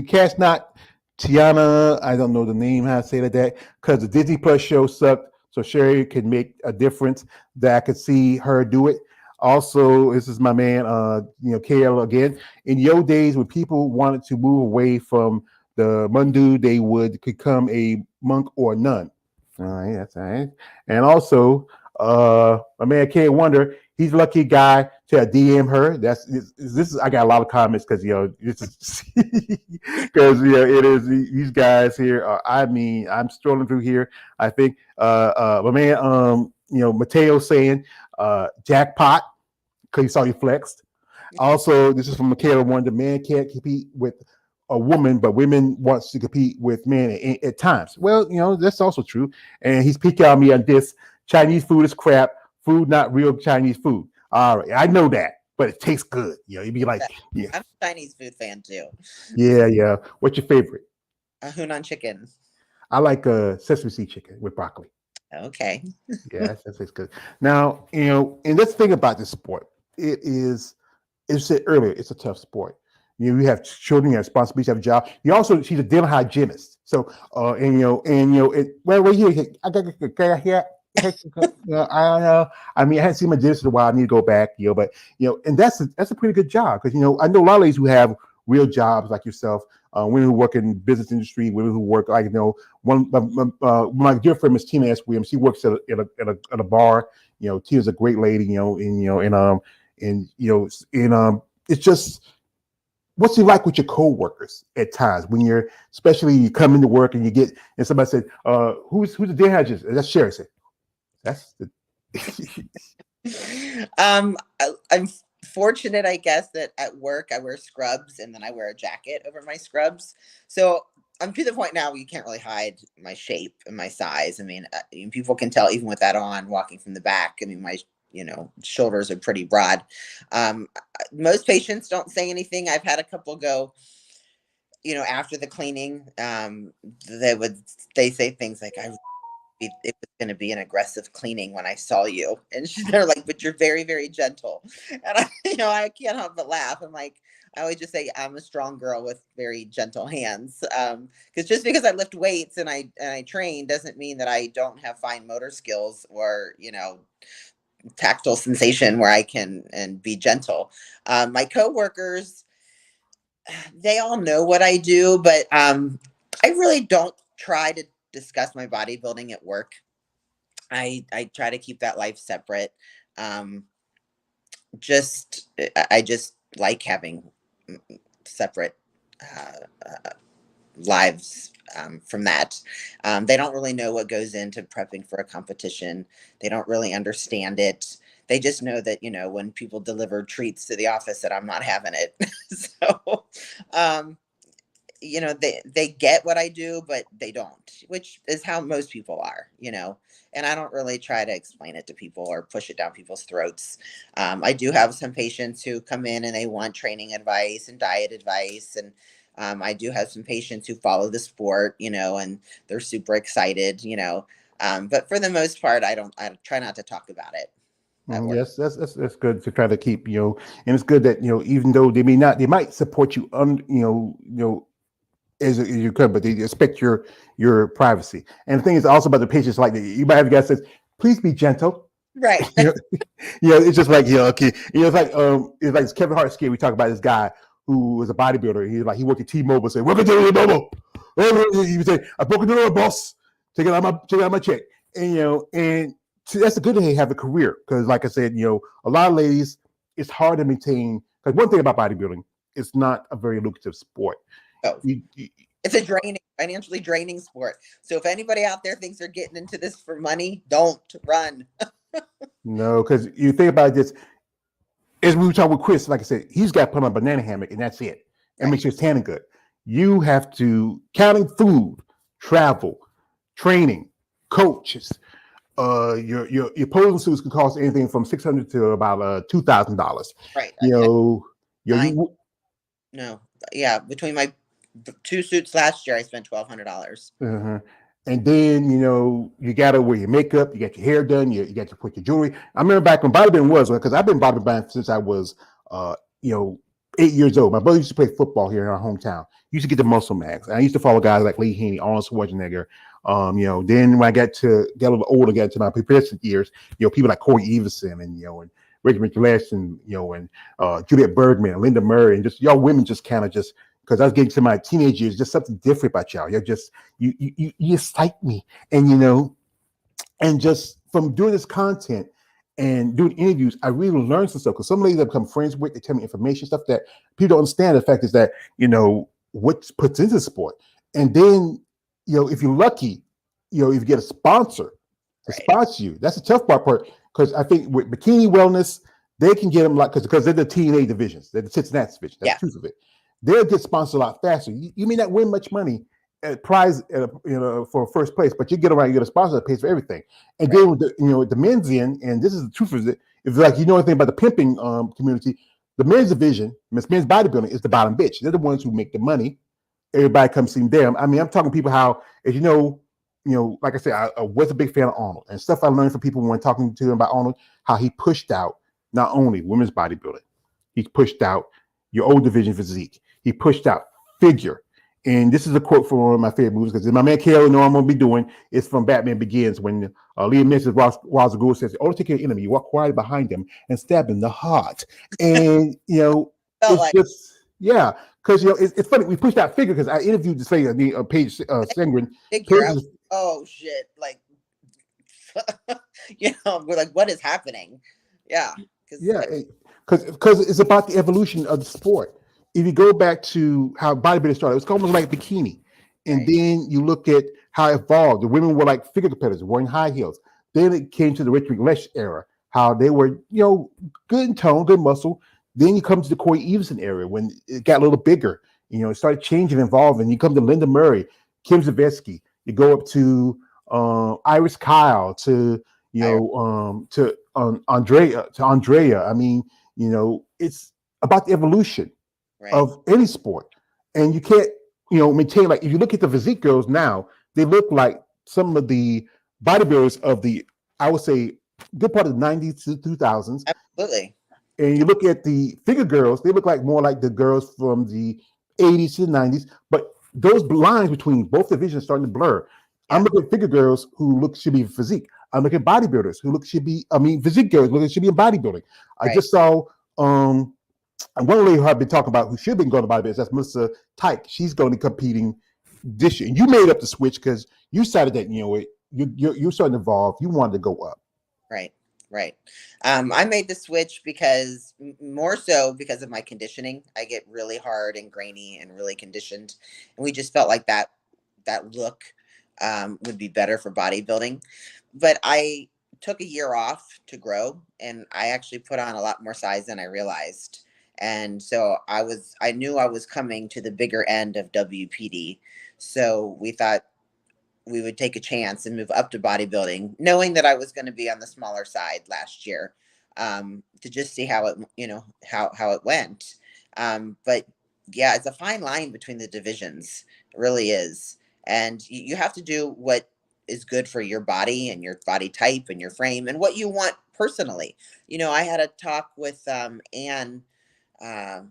cast not Tiana. I don't know the name, how to say that, because the Disney Plus show sucked. So Sherry can make a difference that I could see her do it. Also, this is my man, KL again. In your days, when people wanted to move away from the Mundu, they would become a monk or a nun. All right, that's all right. And also, my man K Wonder, he's a lucky guy to DM her. This is I got a lot of comments because this is because it is these guys here. I'm strolling through here. I think my man Mateo saying jackpot because he saw you flexed. Also, this is from Michaela One. The man can't compete with a woman, but women wants to compete with men at times. Well, that's also true. And he's picking on me on this. Chinese food is crap. Food not real Chinese food. All right, I know that, but it tastes good. You'd be like, yeah, I'm a Chinese food fan too. yeah. What's your favorite? A Hunan chicken. I like sesame seed chicken with broccoli. Okay. Yeah, that's good. Now, and let's think about this sport. It is, as you said earlier, it's a tough sport. You have children, you have responsibilities, you have a job. You also, she's a dental hygienist. So, here, I got here. I don't know. I mean, I hadn't seen my dentist in a while. I need to go back, but and that's a pretty good job because I know a lot of ladies who have real jobs like yourself, women who work in business industry, women who work like one my dear friend Miss Tina S. Williams. She works at a bar. Tina's a great lady. It's just what's it like with your coworkers at times when especially you come into work and and somebody said, who's the dental hygienist? That's Sherry said. That's the I'm fortunate, I guess, that at work I wear scrubs and then I wear a jacket over my scrubs. So I'm to the point now where you can't really hide my shape and my size. I mean, people can tell even with that on, walking from the back. I mean, my shoulders are pretty broad. Most patients don't say anything. I've had a couple go, after the cleaning, they say things like, it was going to be an aggressive cleaning when I saw you. And they're like, but you're very, very gentle. And I can't help but laugh. I'm like, I always just say I'm a strong girl with very gentle hands. Because just because I lift weights and I train doesn't mean that I don't have fine motor skills or, tactile sensation where I can and be gentle. My coworkers, they all know what I do, but I really don't try to discuss my bodybuilding at work. I try to keep that life separate. I just like having separate lives from that. They don't really know what goes into prepping for a competition. They don't really understand it. They just know that, when people deliver treats to the office that I'm not having it. So, they get what I do, but they don't, which is how most people are, and I don't really try to explain it to people or push it down people's throats. I do have some patients who come in and they want training advice and diet advice. And I do have some patients who follow the sport, and they're super excited, but for the most part, I try not to talk about it. Yes, that's good to try to keep, and it's good that, even though they might support you as you could, but they respect your privacy. And the thing is also about the patients, like you might have a guy says, please be gentle. Right. It's just like, okay. It's like Kevin Hart skit. We talk about this guy who was a bodybuilder. He worked at T-Mobile, said, welcome to T-Mobile. He would say, I broke into the boss. Check out my check. And that's a good thing to have a career. Because like I said, a lot of ladies, it's hard to maintain. Because one thing about bodybuilding, it's not a very lucrative sport. Oh. It's a financially draining sport. So if anybody out there thinks they're getting into this for money, don't run. No, because you think about this, as we were talking with Chris, like I said, he's got to put on a banana hammock and that's it. And make sure it's tanning good. You have to, counting food, travel, training, coaches, your posing suits can cost anything from $600 to about $2,000. Right. Between my 2 suits last year, I spent $1,200. Uh-huh. And then you gotta wear your makeup, you get your hair done, you got to put your jewelry. I remember back when bodybuilding was, because I've been bodybuilding since I was 8 years old. My brother used to play football here in our hometown. He used to get the muscle mags. I used to follow guys like Lee Haney, Arnold Schwarzenegger. Then when I got a little older, got to my preparation years, people like Corey Everson and Regiment Gillespie and Juliette Bergman and Linda Murray, and just y'all women just kind of just, because I was getting to my teenage years, just something different about y'all. You're just you excite me, and just from doing this content and doing interviews, I really learned some stuff. Because some ladies I've become friends with, they tell me information, stuff that people don't understand. The fact is that what puts into the sport, and then if you're lucky, if you get a sponsor to sponsor you, that's the tough part. Because I think with bikini wellness, they can get them like because they're the TNA divisions, they're the Cincinnati division. That's the truth of it. They'll get sponsored a lot faster. You may not win much money at prize, for first place, but you get around, you get a sponsor that pays for everything. And then with the men's end, and this is the truth of it. If like anything about the pimping community, the men's division, men's bodybuilding is the bottom bitch. They're the ones who make the money. Everybody comes see them. I mean, I'm talking people how, as like I said, I was a big fan of Arnold and stuff I learned from people when talking to him about Arnold, how he pushed out not only women's bodybuilding, he pushed out your old division physique. He pushed out figure. And this is a quote from one of my favorite movies because my man Kale, I'm going to be doing, is from Batman Begins when Liam Neeson, Ra's al Ghul says, "Oh, take care of your enemy. You walk quietly behind him and stab him in the heart." And, it's just, yeah. Because it's funny. We pushed out figure because I interviewed this lady, Paige Sengren. Oh shit! Like, we're like, what is happening? Yeah, because it's about the evolution of the sport. If you go back to how bodybuilding started, it was almost like bikini, and then you look at how it evolved. The women were like figure competitors, wearing high heels. Then it came to the Richard Lesh era, how they were, good in tone, good muscle. Then you come to the Corey Evenson era when it got a little bigger. It started changing, evolving. You come to Linda Murray, Kim Zavetsky. You go up to Iris Kyle, to Andrea. I mean, it's about the evolution of any sport, and you can't, maintain. Like if you look at the physique girls now, they look like some of the bodybuilders of the, I would say, good part of the 90s to 2000s. Absolutely. And you look at the figure girls, they look like more like the girls from the 80s to the 90s. But those lines between both divisions are starting to blur. Yeah. I'm looking at figure girls who should be physique. I'm looking at bodybuilders who physique girls should be in bodybuilding. I just saw one lady who I've been talking about who should have been going to bodybuilding. That's Melissa Tyke. She's going to be competing this year. And you made up the switch because you decided that you're starting to evolve. You wanted to go up. Right. I made the switch more so because of my conditioning. I get really hard and grainy and really conditioned. And we just felt like that look would be better for bodybuilding. But I took a year off to grow, and I actually put on a lot more size than I realized. And so I knew I was coming to the bigger end of WPD. So we thought we would take a chance and move up to bodybuilding, knowing that I was going to be on the smaller side last year, to just see how it, how it went. But yeah, it's a fine line between the divisions. It really is. And you have to do what is good for your body and your body type and your frame and what you want personally. I had a talk with Anne, how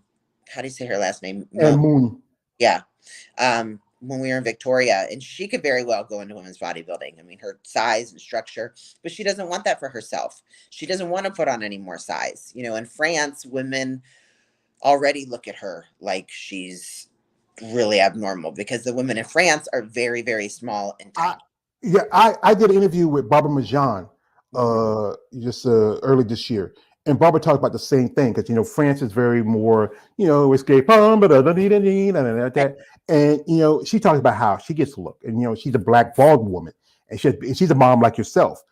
do you say her last name? Anne Moon. Yeah. When we were in Victoria, and she could very well go into women's bodybuilding. I mean, her size and structure, but she doesn't want that for herself. She doesn't want to put on any more size. In France, women already look at her like she's really abnormal because the women in France are very, very small and tiny. I did an interview with Barbara Majan just early this year. And Barbara talked about the same thing because France is very more escape that, and she talks about how she gets a look, and she's a black bald woman, and she's a mom like yourself,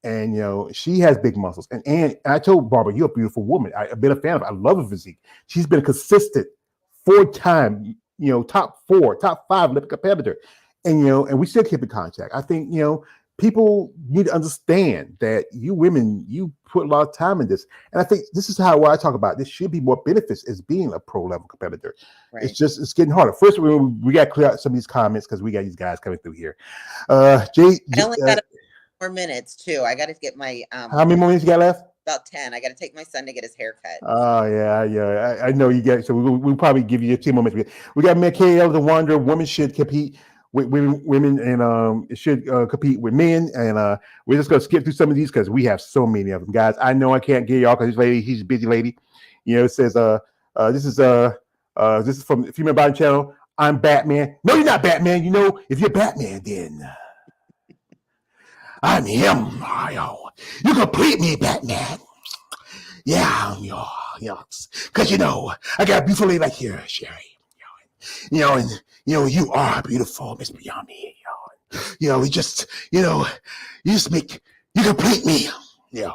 and she has big muscles, and I told Barbara, you're a beautiful woman. I've been a fan of her. I love her physique. She's been a consistent 4-time top 5 Olympic competitor, and we still keep in contact. I think people need to understand that you women, you put a lot of time in this. And I think this is what I talk about. This should be more benefits as being a pro level competitor. Right. It's getting harder. First, we got to clear out some of these comments because we got these guys coming through here. I only got 4 minutes too. I got to get my, how many more minutes you got left? About 10. I got to take my son to get his haircut. Oh yeah. I know you get, so we'll probably give you 10 more minutes. We got Michaela the Wanderer. Women should compete with women, and it should compete with men, and we're just gonna skip through some of these because we have so many of them, guys. I know I can't get y'all because this lady, she's a busy lady. It says this is from the Female Body Channel. I'm Batman. No, you're not Batman. If you're Batman, then I'm him. You complete me, Batman. Yeah, because I got a beautiful lady like here, Sherry. And you are beautiful, Miss Priami. You complete me. Yeah.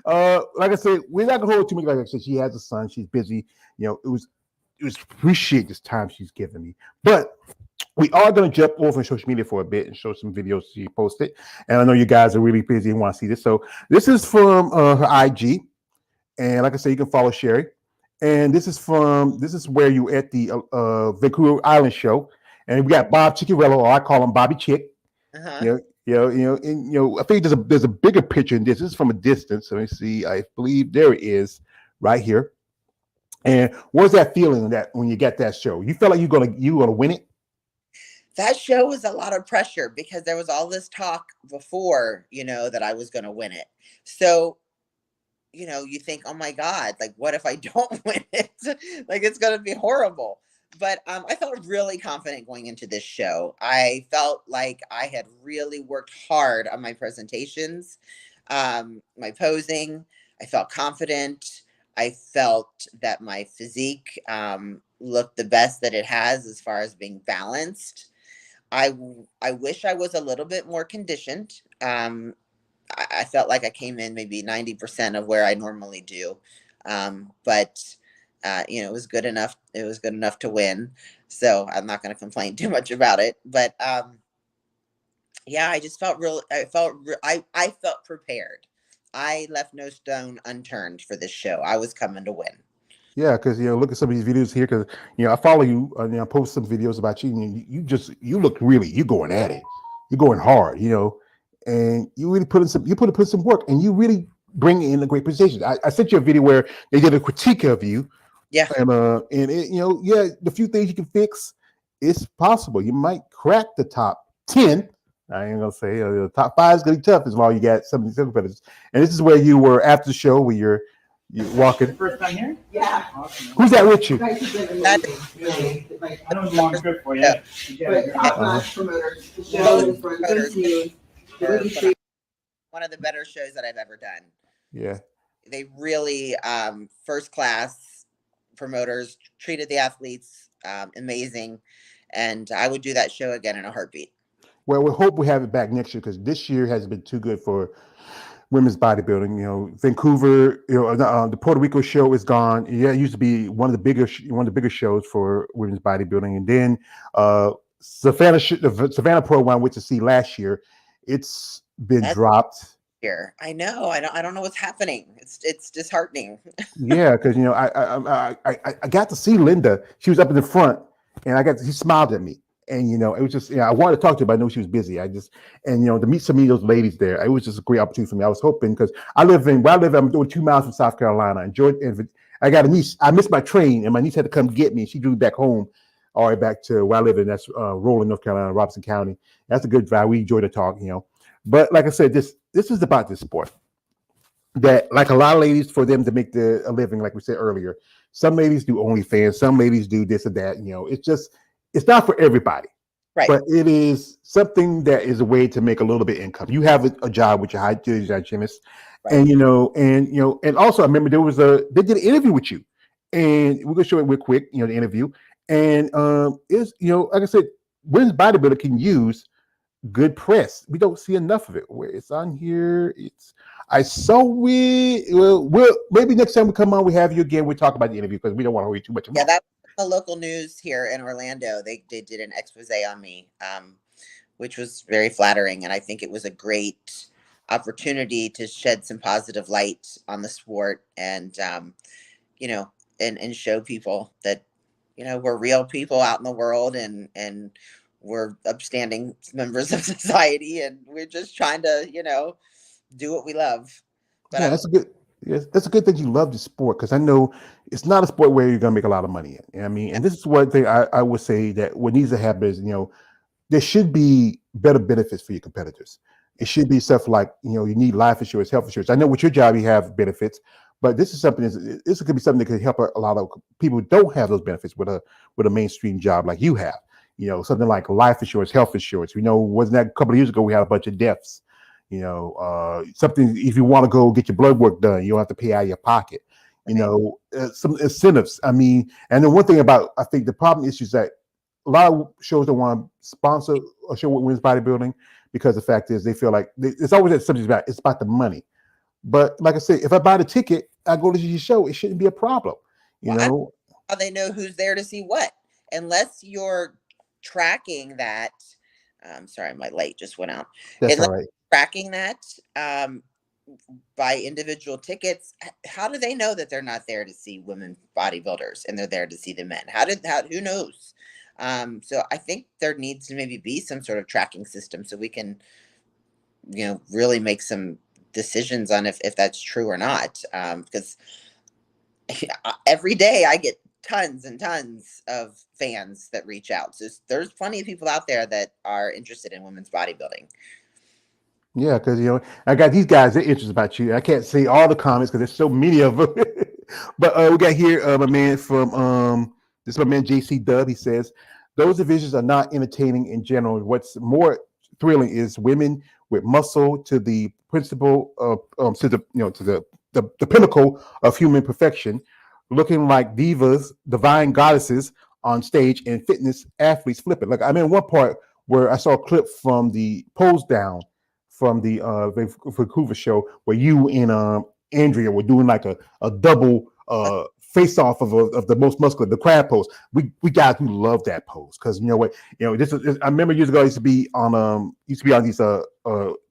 Like I said, we're not gonna hold too much. Like I said, she has a son. She's busy. It was appreciate this time she's given me. But we are going to jump over social media for a bit and show some videos she posted. And I know you guys are really busy and want to see this. So this is from her IG. And like I said, you can follow Sherry. And this is where you at the Vancouver Island show. And we got Bob Chickarello, or I call him Bobby Chick. Uh-huh. I think there's a bigger picture in this. This is from a distance. Let me see. I believe there it is right here. And what's that feeling that when you get that show? You felt like you're gonna win it? That show was a lot of pressure because there was all this talk before, that I was going to win it. So, you think, oh my God, like, what if I don't win it? Like, it's going to be horrible. But I felt really confident going into this show. I felt like I had really worked hard on my presentations, my posing. I felt confident. I felt that my physique looked the best that it has as far as being balanced. I wish I was a little bit more conditioned. I felt like I came in maybe 90% of where I normally do. But it was good enough. It was good enough to win. So I'm not going to complain too much about it. But yeah, I just felt I felt prepared. I left no stone unturned for this show. I was coming to win. Yeah, because look at some of these videos here. Because I follow you. I post some videos about you, and you look really. You're going at it. You're going hard. And you really put some work, and you really bring in a great presentation. I sent you a video where they did a critique of you. Yeah. And it, the few things you can fix, it's possible. You might crack the top 10. I ain't gonna say the top 5 is gonna be tough as long as you got some of these competitors. And this is where you were after the show, where you're walking. First time here? Yeah. Awesome. Who's that with you? Guys have been amazing, really. Like, I know it's a long trip for you. Yeah. but top-notch promoters. The show is run very smooth. Really treat- One of the better shows that I've ever done. Yeah. They really first class promoters, treated the athletes amazing, and I would do that show again in a heartbeat. Well, we hope we have it back next year, because this year has been too good for women's bodybuilding. Vancouver, the Puerto Rico show is gone. Yeah, it used to be one of the bigger shows for women's bodybuilding. And then the Savannah Pro one I went to see last year, it's been dropped. Here, I know. I don't know what's happening. It's disheartening. Yeah, because I got to see Linda. She was up in the front, and she smiled at me. And it was just, I wanted to talk to her, but I know she was busy. To meet some of those ladies there, it was just a great opportunity for me. I was hoping, because I'm doing 2 miles from South Carolina, and I got a niece. I missed my train, and my niece had to come get me. And she drove back home, all right, back to where I live in. That's Roland, North Carolina, Robeson County. That's a good drive. We enjoyed the talk, But like I said, this is about this sport. That, like a lot of ladies, for them to make a living, like we said earlier, some ladies do OnlyFans, some ladies do this or that. It's not for everybody, Right. But it is something that is a way to make a little bit of income. You have a job with your hygienist, right. And also I remember they did an interview with you, and we're gonna show it real quick. The interview, and like I said, women's bodybuilder can use good press. We don't see enough of it. Where it's on here, I saw we'll maybe next time we come on, we have you again. We'll talk about the interview, because we don't want to read too much. Yeah, that's the local news here in Orlando. They did an expose on me, which was very flattering, and I think it was a great opportunity to shed some positive light on the sport, and and show people that we're real people out in the world, and we're upstanding members of society, and we're just trying to do what we love. But yeah, that's a good thing you love the sport, because I know it's not a sport where you're gonna make a lot of money in. And this is one thing I would say that what needs to happen is there should be better benefits for your competitors. It should be stuff like you need life insurance, health insurance. I know with your job you have benefits, but this is something. This could be something that could help a lot of people who don't have those benefits with a mainstream job like you have. Something like life insurance, health insurance. Wasn't that a couple of years ago we had a bunch of deaths. Something, if you want to go get your blood work done, you don't have to pay out of your pocket. Some incentives. I mean, and then one thing I think the problem is that a lot of shows don't want to sponsor a show with women's bodybuilding, because the fact is they feel like it's always that subject it's about the money. But like I said, if I buy the ticket, I go to your show. It shouldn't be a problem. You Well, I don't know, know how they know who's there to see what, unless you're tracking that. Sorry, my light just went out. that's all Unless right. you're tracking that by individual tickets, how do they know that they're not there to see women bodybuilders and they're there to see the men? Who knows? So I think there needs to maybe be some sort of tracking system so we can, really make some decisions on if that's true or not. Because every day I get tons and tons of fans that reach out. So there's plenty of people out there that are interested in women's bodybuilding. Yeah, because I got these guys. They're interested about you. I can't see all the comments because there's so many of them. But we got here my man from this is my man JC Dub. He says those divisions are not entertaining in general. What's more thrilling is women with muscle to the principle of to the to the pinnacle of human perfection, looking like divas, divine goddesses on stage, and fitness athletes flipping. Like I'm in one part where I saw a clip from the pose down from the Vancouver show where you and Andrea were doing like a double face off of the most muscular, the crab pose. We guys who love that pose because you know what, this is I remember years ago I used to be on these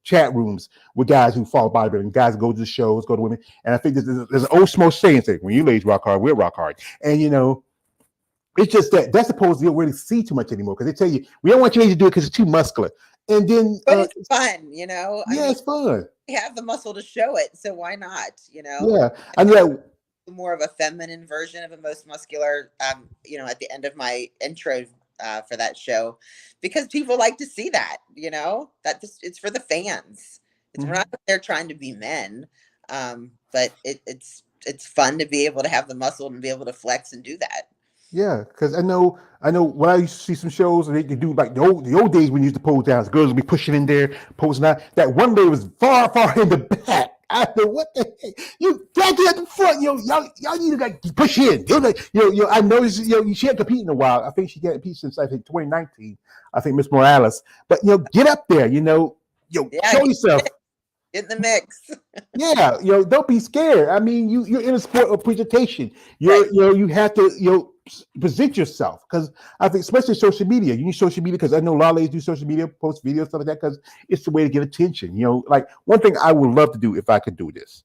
chat rooms with guys who follow bodybuilding, guys go to the shows, go to women, and I think there's an old smoke saying when you ladies rock hard, we'll rock hard, and it's just that's a pose you don't really see too much anymore because they tell you we don't want you ladies to do it because it's too muscular. And then, But it's fun, I yeah, mean, it's fun. we have the muscle to show it, so why not? Yeah, I know. More of a feminine version of a most muscular. At the end of my intro for that show, because people like to see that. It's for the fans. It's We're not there trying to be men, but it's fun to be able to have the muscle and be able to flex and do that. Yeah, because I know when I used to see some shows and they could do like the old days when you used to pose down, girls would be pushing in there, posing out. That one day was far, far in the back. I said, "What the heck? You got to at the front, y'all need to like push in." I noticed, she hadn't competed in a while. I think she hadn't competed since I think 2019. I think Miss Morales, but get up there, show yourself. In the mix. Yeah, don't be scared. I mean, you're in a sport of presentation. You have to present yourself because I think especially social media. You need social media because I know a lot of ladies do social media, post videos, stuff like that because it's the way to get attention. Like one thing I would love to do if I could do this,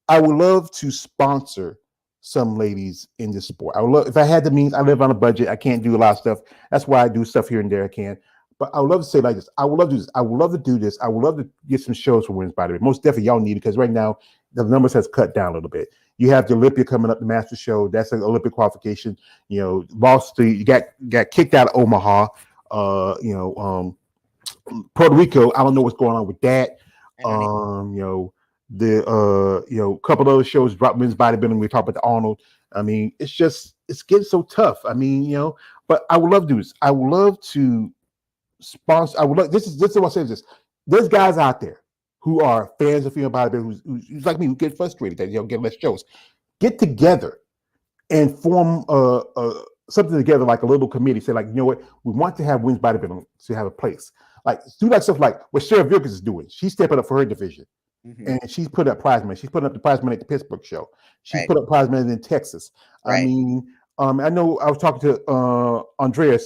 I would love to sponsor some ladies in this sport. I would love if I had the means. I live on a budget. I can't do a lot of stuff. That's why I do stuff here and there. I can. But I would love to say like this. I would love to do this. I would love to do this. I would love to get some shows for women's bodybuilding. Most definitely y'all need it because right now the numbers has cut down a little bit. You have the Olympia coming up, the Master Show. That's an Olympic qualification. Lost you got kicked out of Omaha. Puerto Rico. I don't know what's going on with that. The couple of other shows dropped men's bodybuilding. We talked about the Arnold. I mean, it's getting so tough. I mean, but I would love to do this. I would love to sponsor. I would love this is what I'm saying. This there's guys out there who are fans of female bodybuilding who's like me who get frustrated that get less shows. Get together and form something together like a little committee. Say like, what, we want to have women's bodybuilding to have a place. Like do like stuff like what Sarah Vilkes is doing. She's stepping up for her division. And she's put up prize money. She's putting up the prize money at the Pittsburgh show. She's put up prize money in Texas. I mean, I know I was talking to Andrea.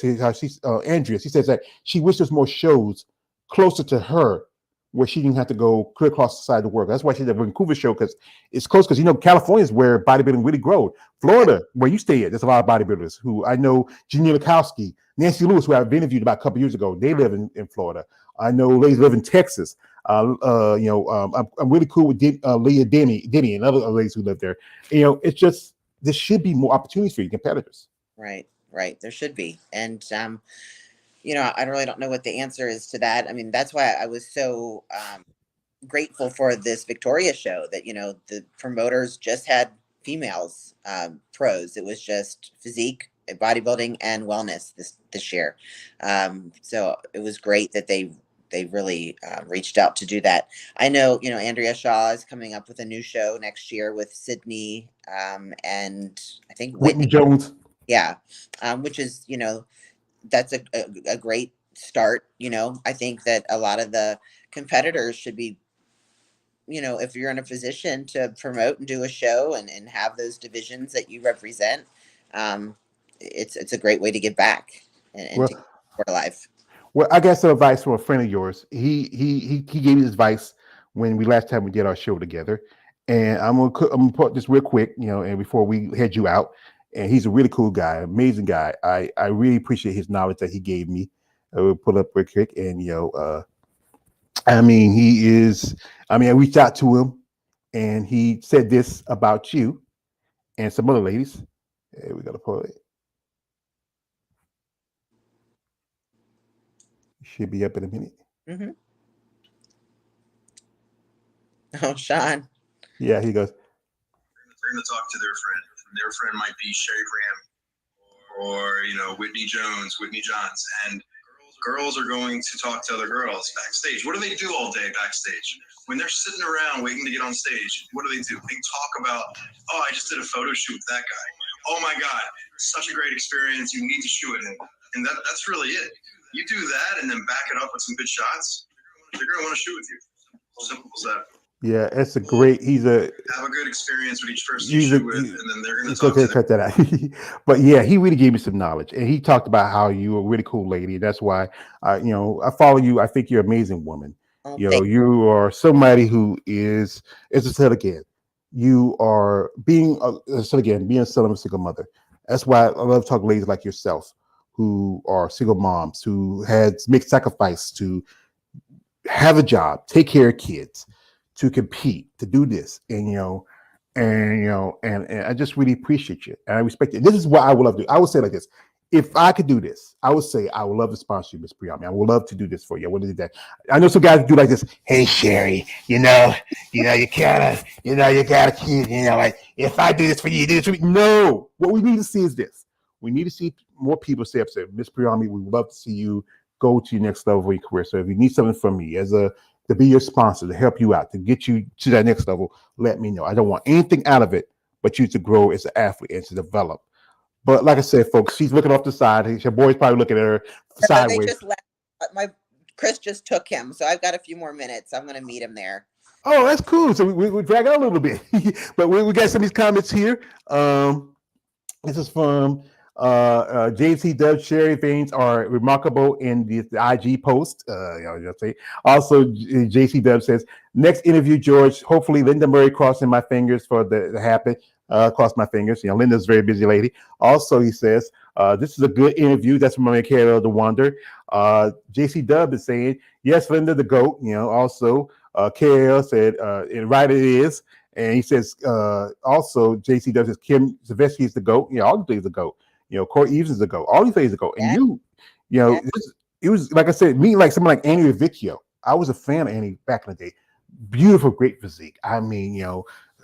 Andrea. She says that she wishes more shows closer to her, where she didn't have to go clear across the side of the world. That's why she did the Vancouver show because it's close. Because California is where bodybuilding really grows. Florida, where you stay at, there's a lot of bodybuilders who I know. Jeannie Lukowski, Nancy Lewis, who I've interviewed about a couple years ago. They live in Florida. I know ladies live in Texas. I'm really cool with Leah Denny and other ladies who live there. It's just there should be more opportunities for you competitors. Right. There should be, and I really don't know what the answer is to that. I mean, that's why I was so grateful for this Victoria show that the promoters just had females pros. It was just physique, bodybuilding, and wellness this year. So it was great that they really reached out to do that. I know, Andrea Shaw is coming up with a new show next year with Sydney and I think Whitney Jones. Yeah. Which is, that's a great start. I think that a lot of the competitors should be if you're in a position to promote and do a show and have those divisions that you represent, it's a great way to give back and to keep Well, sport alive. well, I got some advice from a friend of yours. He gave me this advice when we last time we did our show together, and I'm gonna put this real quick, and before we head you out. And he's a really cool guy, amazing guy. I really appreciate his knowledge that he gave me. We'll pull up real quick, and I mean, he is. I mean, I reached out to him, and he said this about you and some other ladies. Hey, we gotta pull it. Should be up in a minute. Mm-hmm. Oh, Sean. Yeah, he goes. They're going to talk to their friend. Their friend might be Sherry Priami or Whitney Jones, Whitney Johns, and girls are going to talk to other girls backstage. What do they do all day backstage? When they're sitting around waiting to get on stage, what do? They talk about, oh, I just did a photo shoot with that guy. Oh my God, such a great experience. You need to shoot it. And that's really it. You do that and then back it up with some good shots, they're going to want to shoot with you. Simple as that. Yeah, it's a great. Have a good experience with each person you shoot with, and then they're going to talk to cut that out. But yeah, he really gave me some knowledge, and he talked about how you are a really cool lady. That's why, I follow you. I think you're an amazing woman. You are somebody who is, as I said again, you are being a son of a single mother. That's why I love talking to ladies like yourself, who are single moms, who had make sacrifice to have a job, take care of kids, to compete, to do this, and I just really appreciate you, and I respect it. This is what I would love to do. I would say like this: if I could do this, I would say I would love to sponsor you, Miss Priami. I would love to do this for you. I would do that. I know some guys do like this. Hey, Sherry, you gotta keep, like if I do this for you, you do this for me. No, what we need to see is this. We need to see more people say, Miss Priami, we would love to see you go to your next level of your career. So if you need something from me to be your sponsor, to help you out, to get you to that next level, let me know. I don't want anything out of it but you to grow as an athlete and to develop. But like I said, folks, she's looking off the side. Your boy's probably looking at her sideways. They just left. Chris just took him, so I've got a few more minutes. I'm going to meet him there. Oh, that's cool. So we drag out a little bit. But we got some of these comments here. This is from JC Dub. Sherry veins are remarkable in the IG post. Also, JC Dub says, next interview, George. Hopefully, Linda Murray crossing my fingers for the to happen. Cross my fingers. Linda's a very busy lady. Also, he says, this is a good interview. That's from my Carol the Wonder. JC Dub is saying, yes, Linda the GOAT. Also, KL said, right it is. And he says, also, JC Dub says, Kim Zavetsky is the GOAT. All these things the GOAT. Corey Eves is a GOAT. All these things a GOAT. And it was, like I said, me like someone like Annie Revicchio. I was a fan of Annie back in the day. Beautiful, great physique. I mean,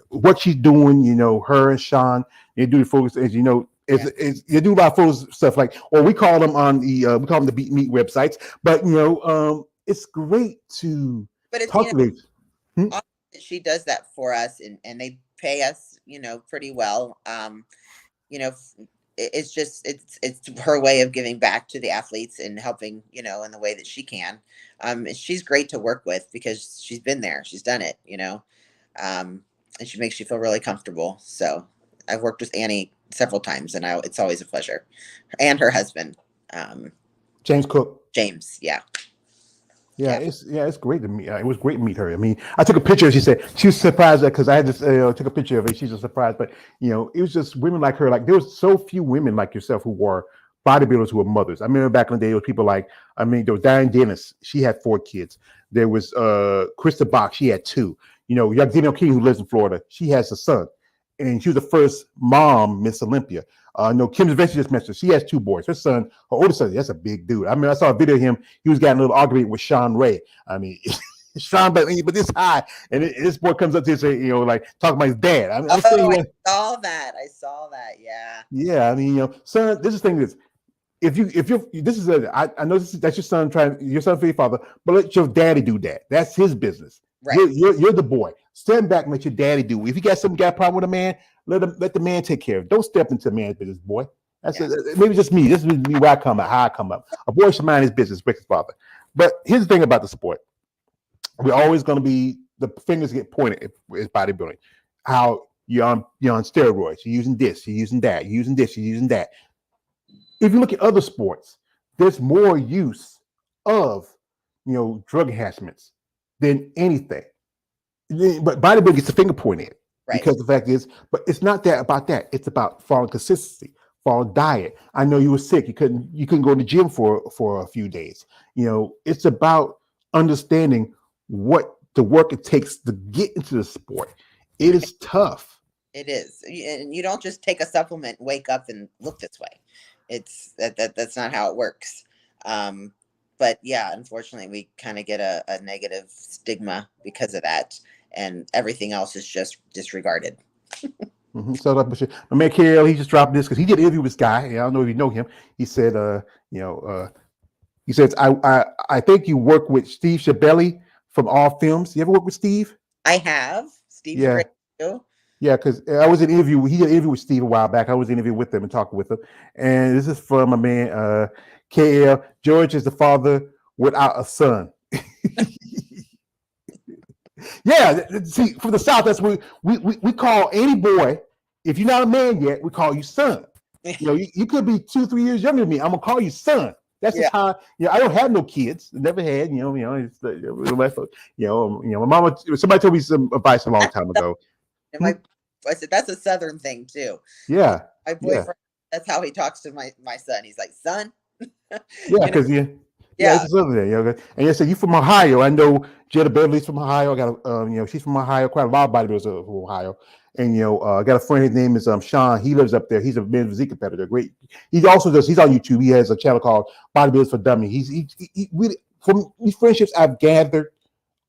what she's doing, her and Sean, they do the photos, as you do a lot of photos stuff like, or we call them the Beat Meat websites, but it's great to talk to them. She does that for us, and they pay us, pretty well. It's just it's her way of giving back to the athletes and helping, in the way that she can. She's great to work with because she's been there, she's done it, and she makes you feel really comfortable. So I've worked with Annie several times, and it's always a pleasure. And her husband, James Cook. James, yeah. It's great to meet. It was great to meet her. I mean, I took a picture. She said she was surprised because I just took a picture of it. She's just surprised, but it was just women like her. Like there was so few women like yourself who were bodybuilders who were mothers. I remember back in the day, there was people like, there was Diane Dennis. She had 4 kids. There was Krista Bach. She had 2. Danielle King, who lives in Florida, she has a son, and she was the first mom Miss Olympia. Kim Zavetsky just mentioned she has 2 boys. Her son, her oldest son, that's a big dude. I mean, I saw a video of him. He was getting a little argument with Sean Ray. I mean, Sean, but this high, and this boy comes up to say, like talking about his dad. I mean, I saw that. Yeah. Yeah, I mean, son. This is the thing is, if you this is I know that's your son your son for your father, but let your daddy do that. That's his business. Right. You're the boy. Stand back and let your daddy do. If you got a problem with a man, let the man take care of it. Don't step into man's business, boy. That's maybe just me. This is me where I come up, how I come up. A boy should mind his business with his father. But here's the thing about the sport. We're always going to be the fingers get pointed is bodybuilding. How you're on steroids, you're using this, you're using that, you're using this, you're using that. If you look at other sports, there's more use of drug enhancements than anything. But bodybuilding gets the finger pointed because the fact is, but it's not that about that. It's about following consistency, following diet. I know you were sick. You couldn't go to the gym for a few days. It's about understanding what the work it takes to get into the sport. It is tough. It is. And you don't just take a supplement, wake up and look this way. It's that's not how it works. But yeah, unfortunately, we kind of get a negative stigma because of that, and everything else is just disregarded. So my man KL, he just dropped this because he did an interview with this guy. I don't know if you know him. He said, he says, I think you work with Steve Shabelli from All Films. You ever work with Steve? I have. Steve's great too. Yeah, because I was in an interview. He did an interview with Steve a while back. I was in an interview with him and talking with him. And this is from my man KL. George is the father without a son. Yeah, see, from the South, that's what we call any boy. If you're not a man yet, we call you son. You could be 2-3 years younger than me. I'm gonna call you son. That's just how. I don't have no kids. Never had. It's my mama. Somebody told me some advice a long time ago. And I said that's a Southern thing too. Yeah. My boyfriend. That's how he talks to my son. He's like, son. Yeah, because it's a Southern thing. And you said you from Ohio. I know Jetta Beverly's from Ohio. I got she's from Ohio. Quite a lot of bodybuilders are from Ohio. And I got a friend. His name is Sean. He lives up there. He's a men's physique competitor. Great. He also does. He's on YouTube. He has a channel called Bodybuilders for Dummies. He really, from these friendships I've gathered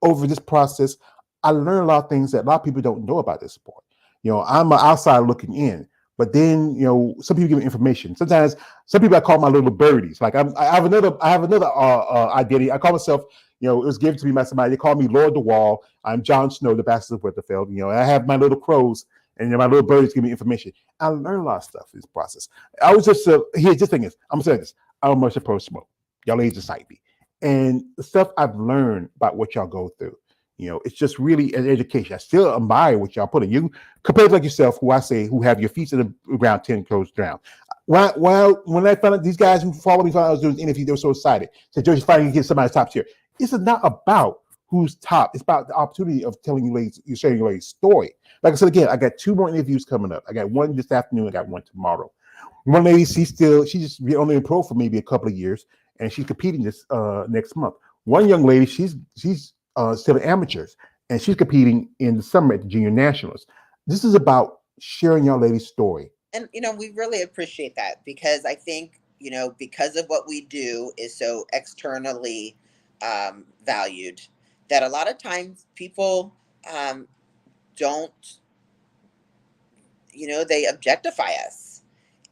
over this process, I learned a lot of things that a lot of people don't know about this sport. I'm an outsider looking in, but then some people give me information. Sometimes some people I call my little birdies. Like I have another identity. I call myself. It was given to me by somebody. They call me Lord the Wall. I'm Jon Snow, the Bastard of Winterfell. I have my little crows and my little birdies give me information. I learned a lot of stuff in this process. I was just here's the thing is, I'm gonna say this. I'm much opposed to smoke. Y'all ladies excite me, and the stuff I've learned about what y'all go through. It's just really an education. I still admire what y'all put in. You compared to like yourself, who have your feet in the ground 10 toes down. Well, when I found out these guys who follow me found out I was doing an interview, they were so excited. Said, George, finally get somebody's top tier. This is not about who's top. It's about the opportunity of telling you ladies, you're sharing your ladies' story. Like I said again, I got 2 more interviews coming up. I got one this afternoon. I got one tomorrow. One lady, she's just been only in pro for maybe a couple of years, and she's competing this next month. One young lady, she's still amateurs, and she's competing in the summer at the Junior Nationals. This is about sharing your ladies' story. And we really appreciate that because I think because of what we do is so externally valued that a lot of times people don't they objectify us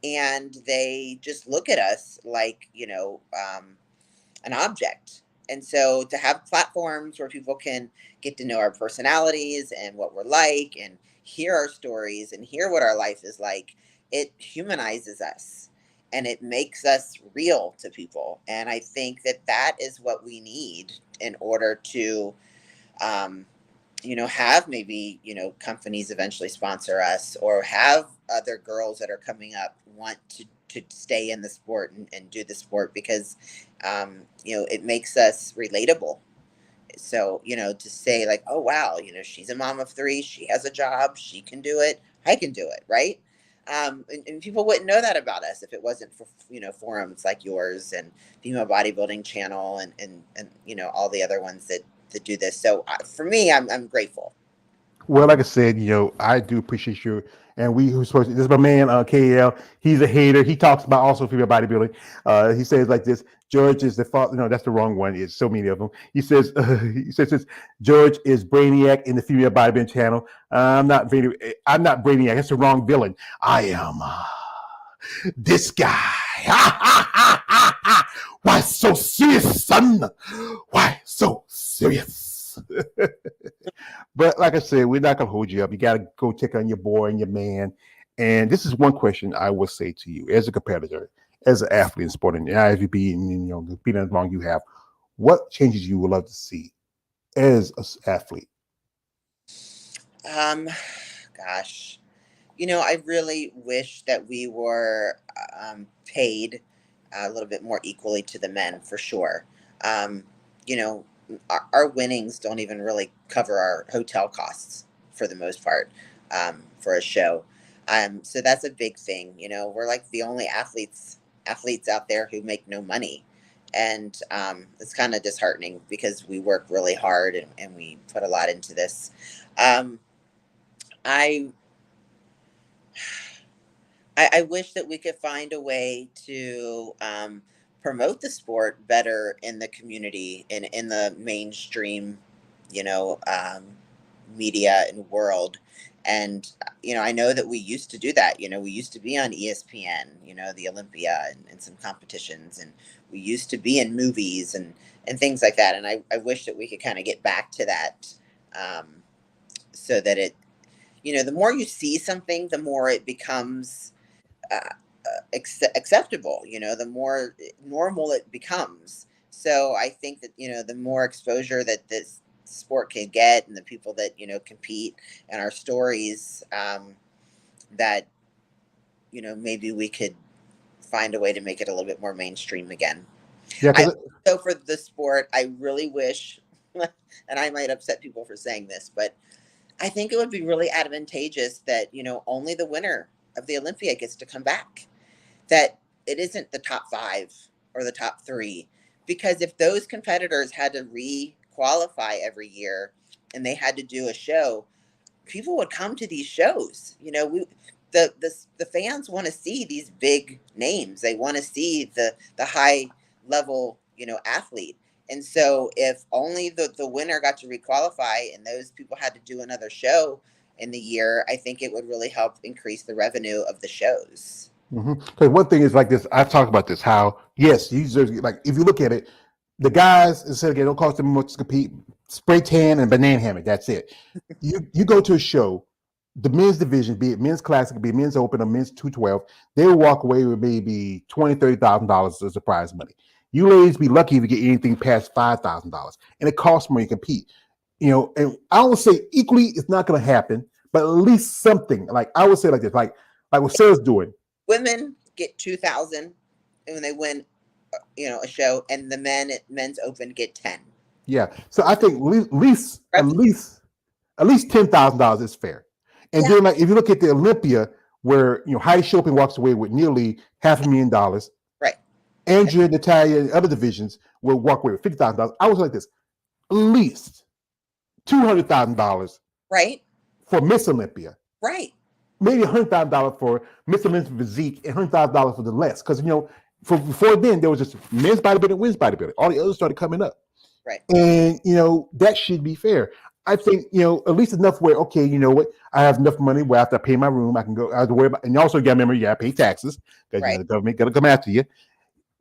and they just look at us like an object. And so to have platforms where people can get to know our personalities and what we're like and hear our stories and hear what our life is like, it humanizes us and it makes us real to people. And I think that is what we need in order to, have maybe, companies eventually sponsor us or have other girls that are coming up want to stay in the sport and do the sport because, it makes us relatable. So, to say like, oh, wow, she's a mom of 3, she has a job, she can do it, I can do it. Right. And people wouldn't know that about us if it wasn't for, forums like yours and Female Bodybuilding Channel and all the other ones that do this. So for me, I'm grateful. Well, like I said, I do appreciate you. And this is my man, KL. He's a hater. He talks about also female bodybuilding. He says like this, George is the father. No, that's the wrong one. It's so many of them. He says George is Brainiac in the Female Bodybuilding Channel. I'm not Brainiac. That's the wrong villain. I am this guy. Why so serious, son? Why so serious? But like I said, we're not gonna hold you up. You gotta go check on your boy and your man. And this is one question I will say to you as a competitor, as an athlete in sport, and IFBB, and being as long you have. What changes you would love to see as an athlete Um, Gosh, I really wish that we were paid a little bit more equally to the men for sure. Um, you know, our winnings don't even really cover our hotel costs for the most part for a show. So that's a big thing. We're like the only athletes out there who make no money. And it's kind of disheartening because we work really hard and we put a lot into this. Um, I I wish that we could find a way to promote the sport better in the community and in the mainstream, you know, um, media and world. And I know that we used to do that. We used to be on ESPN, the Olympia and some competitions, and we used to be in movies and things like that. And I wish that we could kind of get back to that, um, so that the more you see something, the more it becomes uh, acceptable, the more normal it becomes. So I think that, the more exposure that this sport can get and the people that, compete and our stories, that, maybe we could find a way to make it a little bit more mainstream again. Yeah, I because So for the sport, I really wish, and I might upset people for saying this, but I think it would be really advantageous that, only the winner of the Olympia gets to come back, that it isn't the top 5 or the top 3, because if those competitors had to re-qualify every year and they had to do a show, people would come to these shows. The fans want to see these big names. They want to see the high level, athlete. And so if only the winner got to requalify and those people had to do another show in the year, I think it would really help increase the revenue of the shows. because one thing is like this. I've talked about this. How yes, like if you look at it, the guys instead of it don't cost them much to compete. Spray tan and banana hammock. That's it. You go to a show, the men's division, be it men's classic, be it men's open or men's 212, they will walk away with maybe $20,000-$30,000 as a prize money. You ladies be lucky if you get anything past $5,000, and it costs more to compete. And I would say equally, it's not going to happen, but at least something. Like I would say like this, like what Sarah's doing. Women get 2,000 when they win, a show, and the men's open get 10. Yeah, so I think at least $10,000 is fair. And Yeah. then like if you look at the Olympia, where Heidi Chopin walks away with nearly $500,000, Right. Andrea, Natalia, and other divisions will walk away with $50,000. I was like this, at least $200,000 Right. for Miss Olympia. Right. Maybe $100,000 for Miss Olympia physique and $100,000 for the less. Because before then there was just men's bodybuilding, women's bodybuilding. All the others started coming up. Right. And that should be fair. I think at least enough where okay, you know what, I have enough money where after I pay my room, I can go. I have to worry about, and you also got to remember, you got to pay taxes because Right. the government got to come after you.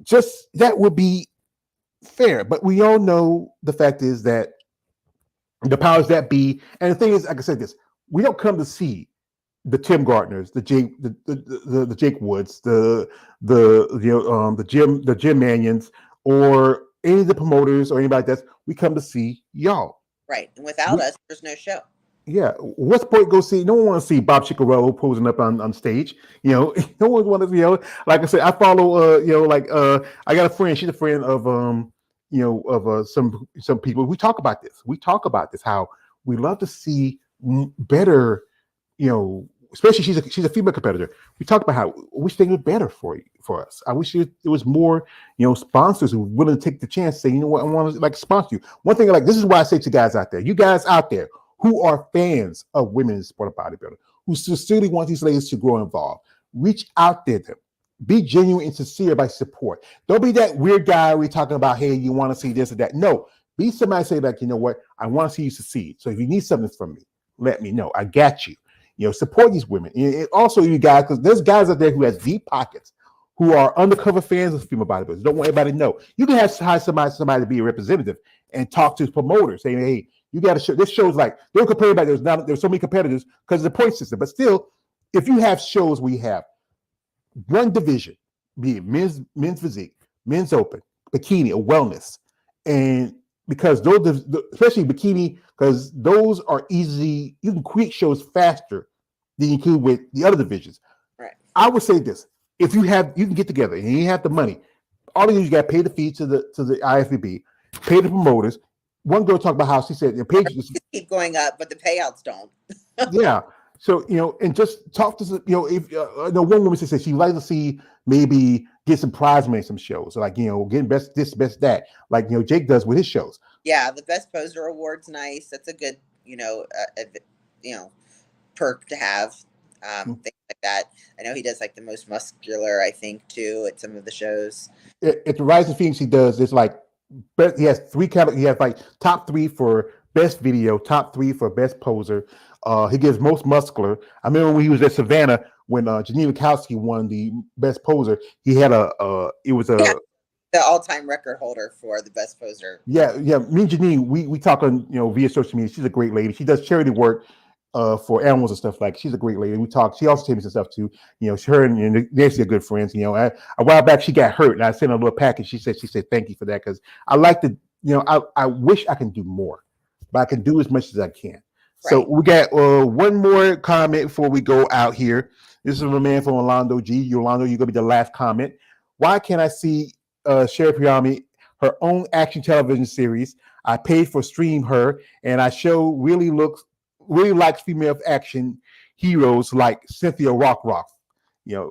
Just that would be fair. But we all know the fact is that the powers that be, and the thing is, like I said, this we don't come to see the Tim Gardners, the Jake Woods, the Jim Manions, or any of the promoters or anybody like that. We come to see y'all. Right. And without us, there's no show. Yeah. What's the point? Go see. No one wants to see Bob Chicarello posing up on stage. No one wants to. Like I said, I follow. I got a friend. She's a friend of some people. We talk about this. How we love to see better. Especially she's a female competitor. We talk about how we wish things were better for us. I wish there was more, sponsors who were willing to take the chance, say, you know what, I want to sponsor you. One thing this is why I say to you guys out there who are fans of women in the sport of bodybuilding, who sincerely want these ladies to grow involved, reach out there to them. Be genuine and sincere by support. Don't be that weird guy we're talking about, hey, you want to see this or that. No, be somebody say like, you know what, I want to see you succeed. So if you need something from me, let me know. I got you. Support these women. And also you guys, because there's guys out there who has deep pockets, who are undercover fans of female bodybuilders. Don't want everybody to know. You can hire somebody to be a representative and talk to promoters, saying, hey, you got to show. This show's like, they'll complain about there's so many competitors because of the point system. But still, if you have shows where you have one division, be it men's physique, men's open, bikini, or wellness, and because those, especially bikini, because those are easy. You can create shows faster than you could with the other divisions. Right. I would say this: if you can get together and you have the money, all you got to pay the fee to the IFBB, pay the promoters. One girl talked about how she said the pages keep going up, but the payouts don't. yeah. So and just talk to if the one woman said she'd like to see maybe get some prize money, some shows like getting best this, best that, like Jake does with his shows. Yeah, the best poser award's nice. That's a good perk to have. Things like that. I know he does like the most muscular, I think, too, at some of the shows. At the Rising Phoenix, he does. It's like he has three categories. He has like top 3 for best video, top 3 for best poser. He gives most muscular. I remember when he was at Savannah when Janine Mikowski won the best poser. He had the all-time record holder for the best poser. Yeah. Me and Janine, we talk on via social media. She's a great lady. She does charity work for animals and stuff. Like, she's a great lady. We talk. She also tells me some stuff too. Her and Nancy are good friends. A while back she got hurt, and I sent her a little package. She said thank you for that, because I like to. I wish I can do more, but I can do as much as I can. Right. So we got one more comment before we go out here. This is a man from Orlando G. Yolando, you're gonna be the last comment. Why can't I see Sherry Priami her own action television series? I paid for stream her, and I show really likes female action heroes like Cynthia Rock. Cynthia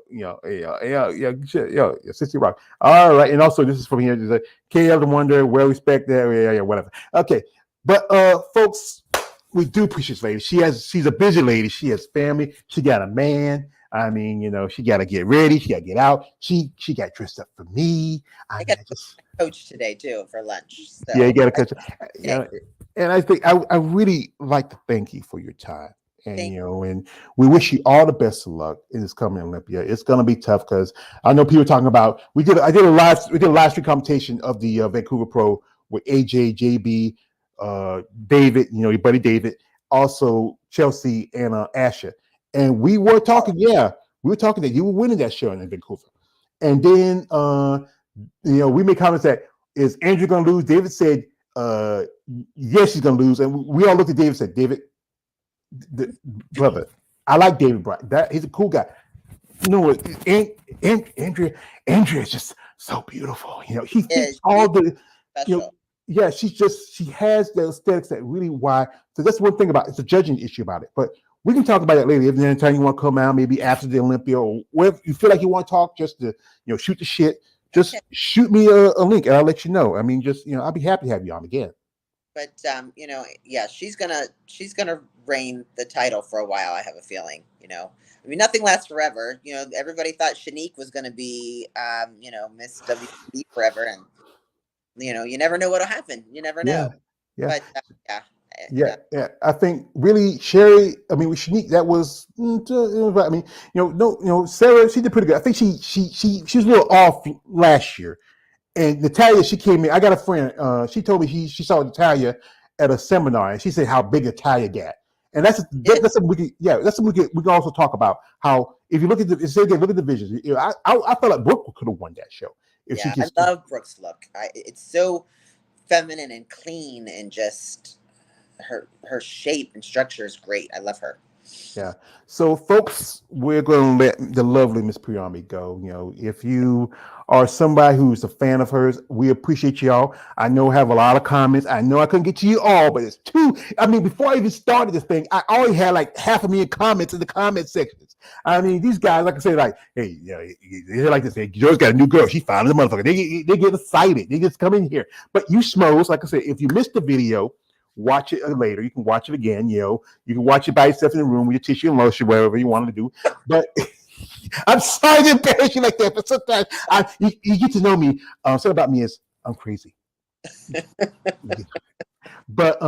Rock. All right, and also this is from here. There's a KL the Wonder, well respect there, whatever. Okay, but folks, we do appreciate this lady. She's a busy lady. She has family. She got a man. I mean, she got to get ready. She got to get out. She got dressed up for me. I just coach today too for lunch. So. Yeah, you got to coach. And I think I really like to thank you for your time. And and we wish you all the best of luck in this coming Olympia. It's gonna be tough because I know people talking about we did a live stream competition of the Vancouver Pro with AJ, JB, David, your buddy David, also Chelsea and Asha. And we were talking, that you were winning that show in Vancouver. And then we made comments that is Andrew gonna lose? David said yes, she's gonna lose. And we all looked at David and said, David, brother, I like David Bright. He's a cool guy. Andrea is just so beautiful. He fits all the she has the aesthetics that really why. So that's one thing about it's a judging issue about it. But we can talk about that later. If there's any time you want to come out, maybe after the Olympia, or wherever you feel like you want to talk, just to shoot the shit. Just shoot me a link and I'll let you know. I mean, just I'll be happy to have you on again. But she's gonna reign the title for a while. I have a feeling. I mean, nothing lasts forever. Everybody thought Shanique was gonna be Miss WB forever, and you never know what'll happen. You never know. Yeah. But I think really Sherry. I mean, with Shanique, that was. I mean, Sarah. She did pretty good. I think she was a little off last year. And Natalia, she came in. I got a friend. She told me she saw Natalia at a seminar, and she said how big Natalia got. And that's something we can also talk about. How if you look at look at the visions. I felt like Brooke could have won that show. I love Brooke's look. It's so feminine and clean, and just her shape and structure is great. I love her. Yeah. So, folks, we're going to let the lovely Miss Priami go. If you are somebody who's a fan of hers, we appreciate y'all. I know I have a lot of comments. I know I couldn't get to you all, but it's too. I mean, before I even started this thing, I already had like 500,000 comments in the comment sections. I mean, these guys, like I say, like, hey, they're like this. Hey, Joe's got a new girl. She found the motherfucker. They get excited. They just come in here. But you schmoes, like I said, if you missed the video, watch it later. You can watch it again. You can watch it by yourself in the room with your tissue and lotion, whatever you want to do. But I'm sorry to embarrass you like that. But sometimes you get to know me. Something about me is I'm crazy. But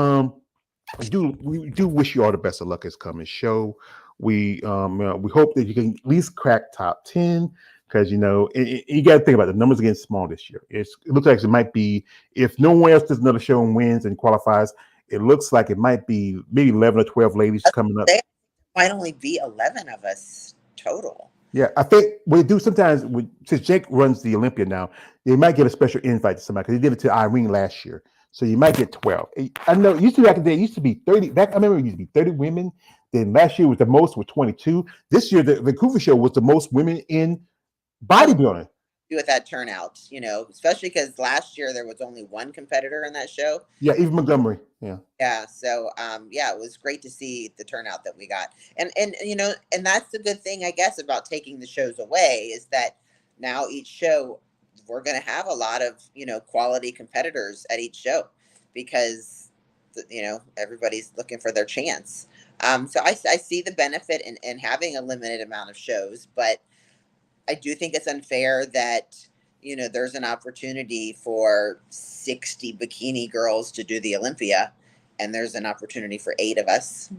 we do wish you all the best of luck this coming show. We hope that you can at least crack top 10. Because you got to think about it. The numbers are getting small this year. It looks like it might be, if no one else does another show and wins and qualifies, it looks like it might be maybe 11 or 12 ladies coming up. There might only be 11 of us total. Yeah, I think what they do sometimes, since Jake runs the Olympia now, they might get a special invite to somebody because they did it to Irene last year. So you might get 12. I know used to be back in the day, it used to be 30. Back I remember it used to be 30 women. Then last year was the most with 22. This year the Vancouver show was the most women in bodybuilding. With that turnout, especially because last year there was only one competitor in that show. Yeah, even Montgomery. Yeah. Yeah. So, it was great to see the turnout that we got. And that's the good thing, I guess, about taking the shows away is that now each show, we're going to have a lot of, quality competitors at each show because, everybody's looking for their chance. So I see the benefit in having a limited amount of shows, but I do think it's unfair that, there's an opportunity for 60 bikini girls to do the Olympia and there's an opportunity for 8 of us.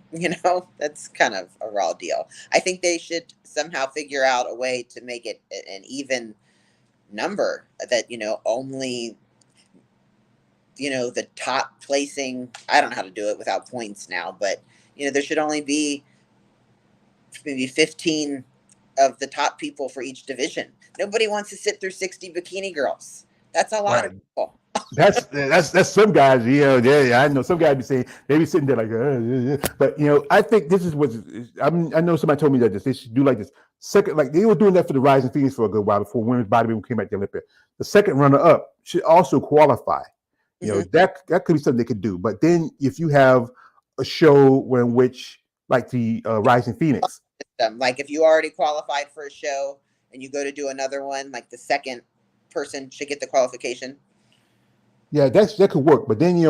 That's kind of a raw deal. I think they should somehow figure out a way to make it an even number that, only, the top placing, I don't know how to do it without points now, but, there should only be maybe 15 of the top people for each division. Nobody wants to sit through 60 bikini girls. That's a lot of people. That's some guys. Yeah, I know some guys be saying they be sitting there like, but I think this is what I know. Somebody told me that they should do like this second, like they were doing that for the Rising Phoenix for a good while before women's bodybuilding came at the Olympia. The second runner up should also qualify. That could be something they could do. But then if you have a show in which like the Rising Phoenix. Like if you already qualified for a show and you go to do another one, like the second person should get the qualification. Yeah, that could work, but then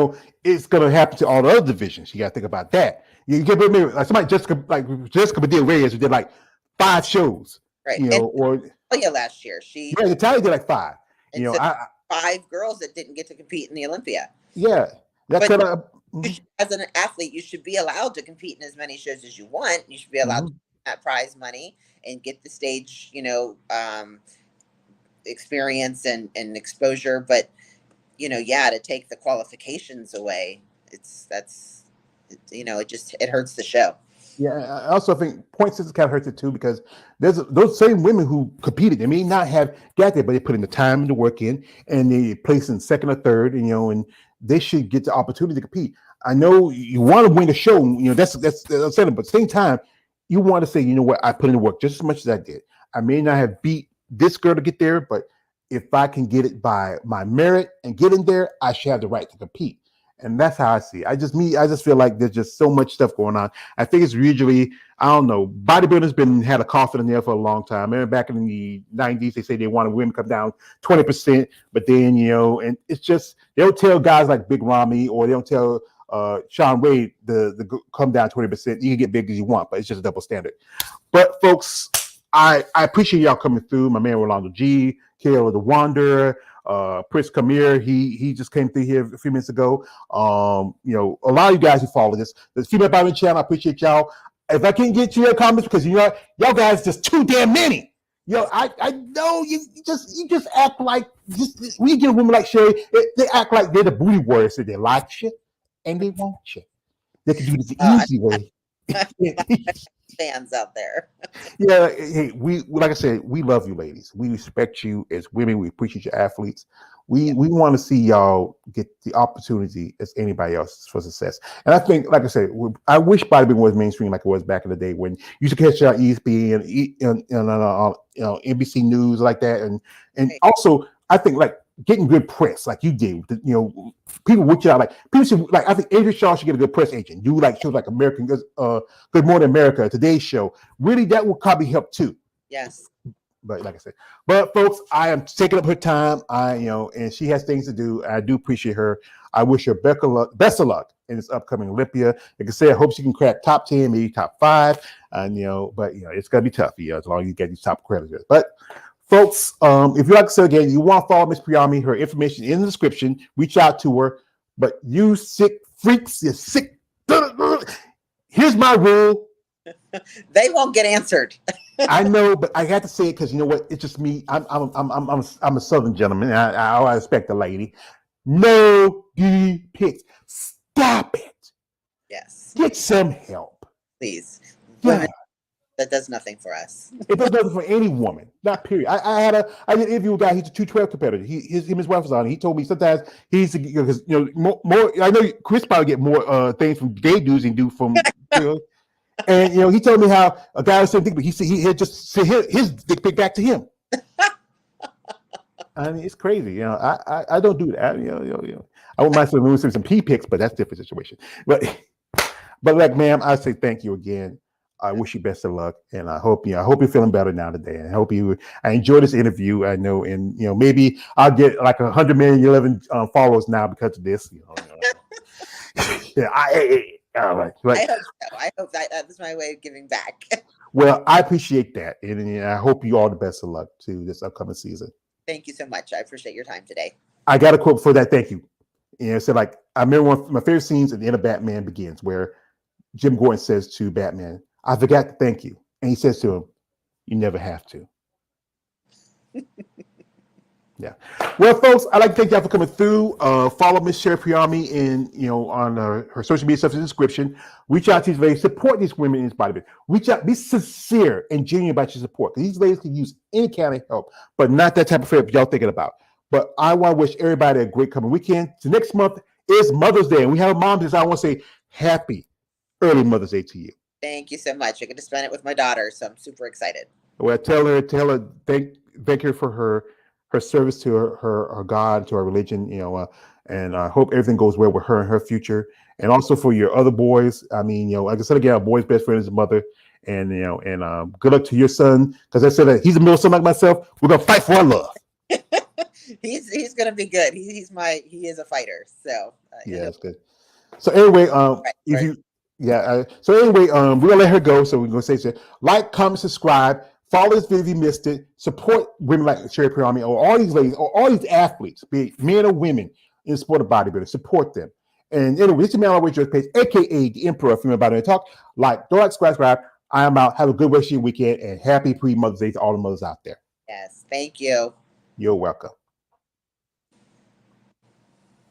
it's gonna happen to all the other divisions. You gotta think about that. You get maybe like somebody Jessica Padilla Reyes who did like 5 shows, right? Or last year Natalia did like 5. So 5 girls that didn't get to compete in the Olympia. Yeah, that's as an athlete, you should be allowed to compete in as many shows as you want. You should be allowed to get that prize money and get the stage, experience and exposure. But to take the qualifications away, it hurts the show. Yeah, I also think point system kind of hurts it too because there's those same women who competed. They may not have got there, but they put in the time and the work in, and they place in second or third, and they should get the opportunity to compete. I know you want to win the show, that's upsetting, but at the same time, you want to say, what, I put in the work just as much as I did. I may not have beat this girl to get there, but if I can get it by my merit and get in there, I should have the right to compete. And that's how I see it. I just feel like there's just so much stuff going on. I think it's usually, I don't know, bodybuilding's had a coffin in there for a long time. Remember back in the 90s, they say they wanted women to come down 20%, but then, and it's just, they don't tell guys like Big Ramy or they don't tell Sean Wade the come down 20%. You can get big as you want, but it's just a double standard. But folks, I appreciate y'all coming through. My man Rolando G, Kayla the Wanderer, Prince Kamir, he just came through here a few minutes ago. A lot of you guys who follow this, the Female Bodybuilding channel, I appreciate y'all. If I can't get to your comments because y'all guys just too damn many. I know you just act like when you get a woman like Sherry, they act like they're the booty warriors. So they like you and they want you. They can do this the easy way. Fans out there. Yeah, hey, like I said, we love you ladies. We respect you as women. We appreciate your athletes. We want to see y'all get the opportunity as anybody else for success. And I think, like I said, I wish bodybuilding was mainstream like it was back in the day when you used to catch out ESPN and NBC News like that. And also, I think like getting good press like you did. People reach out, like people should, like I think Adrian Shaw should get a good press agent. Do like shows like American Good Morning America, Today's Show. Really, that will probably help too. Yes. But like I said, folks, I am taking up her time. And she has things to do. I do appreciate her. I wish her best of luck in this upcoming Olympia. Like I said, I hope she can crack top 10, maybe top 5. And but it's gonna be tough, as long as you get these top creditors. But folks, if you like to say again, you want to follow Miss Priami, her information in the description. Reach out to her. But you sick freaks, you sick. Here's my rule. They won't get answered. I know, but I had to say it because you know what? It's just me. I'm a Southern gentleman. And I respect the lady. No pics. Stop it. Yes. Get some help, please. Yeah. That does nothing for us. It does nothing for any woman. Not period. I did an interview with a guy. He's a 212 competitor. Him and his wife was on. He told me sometimes he's more. I know Chris probably get more things from gay dudes than do from. And he told me how a guy was saying, but he had just sent his dick pic back to him. I mean, it's crazy. I don't do that. I wouldn't mind sending some pee pics, but that's a different situation. But like, ma'am, I say thank you again. I wish you best of luck, and I hope you're feeling better now today. And I enjoy this interview. I know, and maybe I'll get like 100,011 followers now because of this. Yeah, all right. But, I hope so. I hope that's my way of giving back. Well, I appreciate that, and I hope you all the best of luck to this upcoming season. Thank you so much. I appreciate your time today. I got a quote for that. Thank you. It said, like, I remember one of my favorite scenes at the end of Batman Begins, where Jim Gordon says to Batman, "I forgot to thank you," and he says to him, "You never have to." Yeah. Well, folks, I'd like to thank y'all for coming through. Follow Miss Sherry Priami on her social media stuff in the description. Reach out to these ladies. Support these women in this bodybuilding. Reach out. Be sincere and genuine about your support. These ladies can use any kind of help, but not that type of help y'all thinking about. But I want to wish everybody a great coming weekend. So next month is Mother's Day, and we have a mom. So I want to say happy early Mother's Day to you. Thank you so much. I get to spend it with my daughter, so I'm super excited. Well, tell her, thank her for her service to her God, to her religion, and I hope everything goes well with her and her future, and also for your other boys. I mean, like I said again, a boy's best friend is his mother, and good luck to your son, because I said that he's a middle son like myself. We're gonna fight for our love. He's gonna be good. He is a fighter. So yeah, that's good. So anyway, so anyway, we're gonna let her go. So we're gonna say, like, comment, subscribe. Follow this video if you missed it. Support women like Sherry Priami, or all these ladies, or all these athletes, be it men or women in the sport of bodybuilding. Support them. And anyway, this is your man on George page, aka the Emperor of Female Bodybuilding Talk. Don't like, subscribe. I am out. Have a good rest of your weekend, and happy pre-Mother's Day to all the mothers out there. Yes, thank you. You're welcome.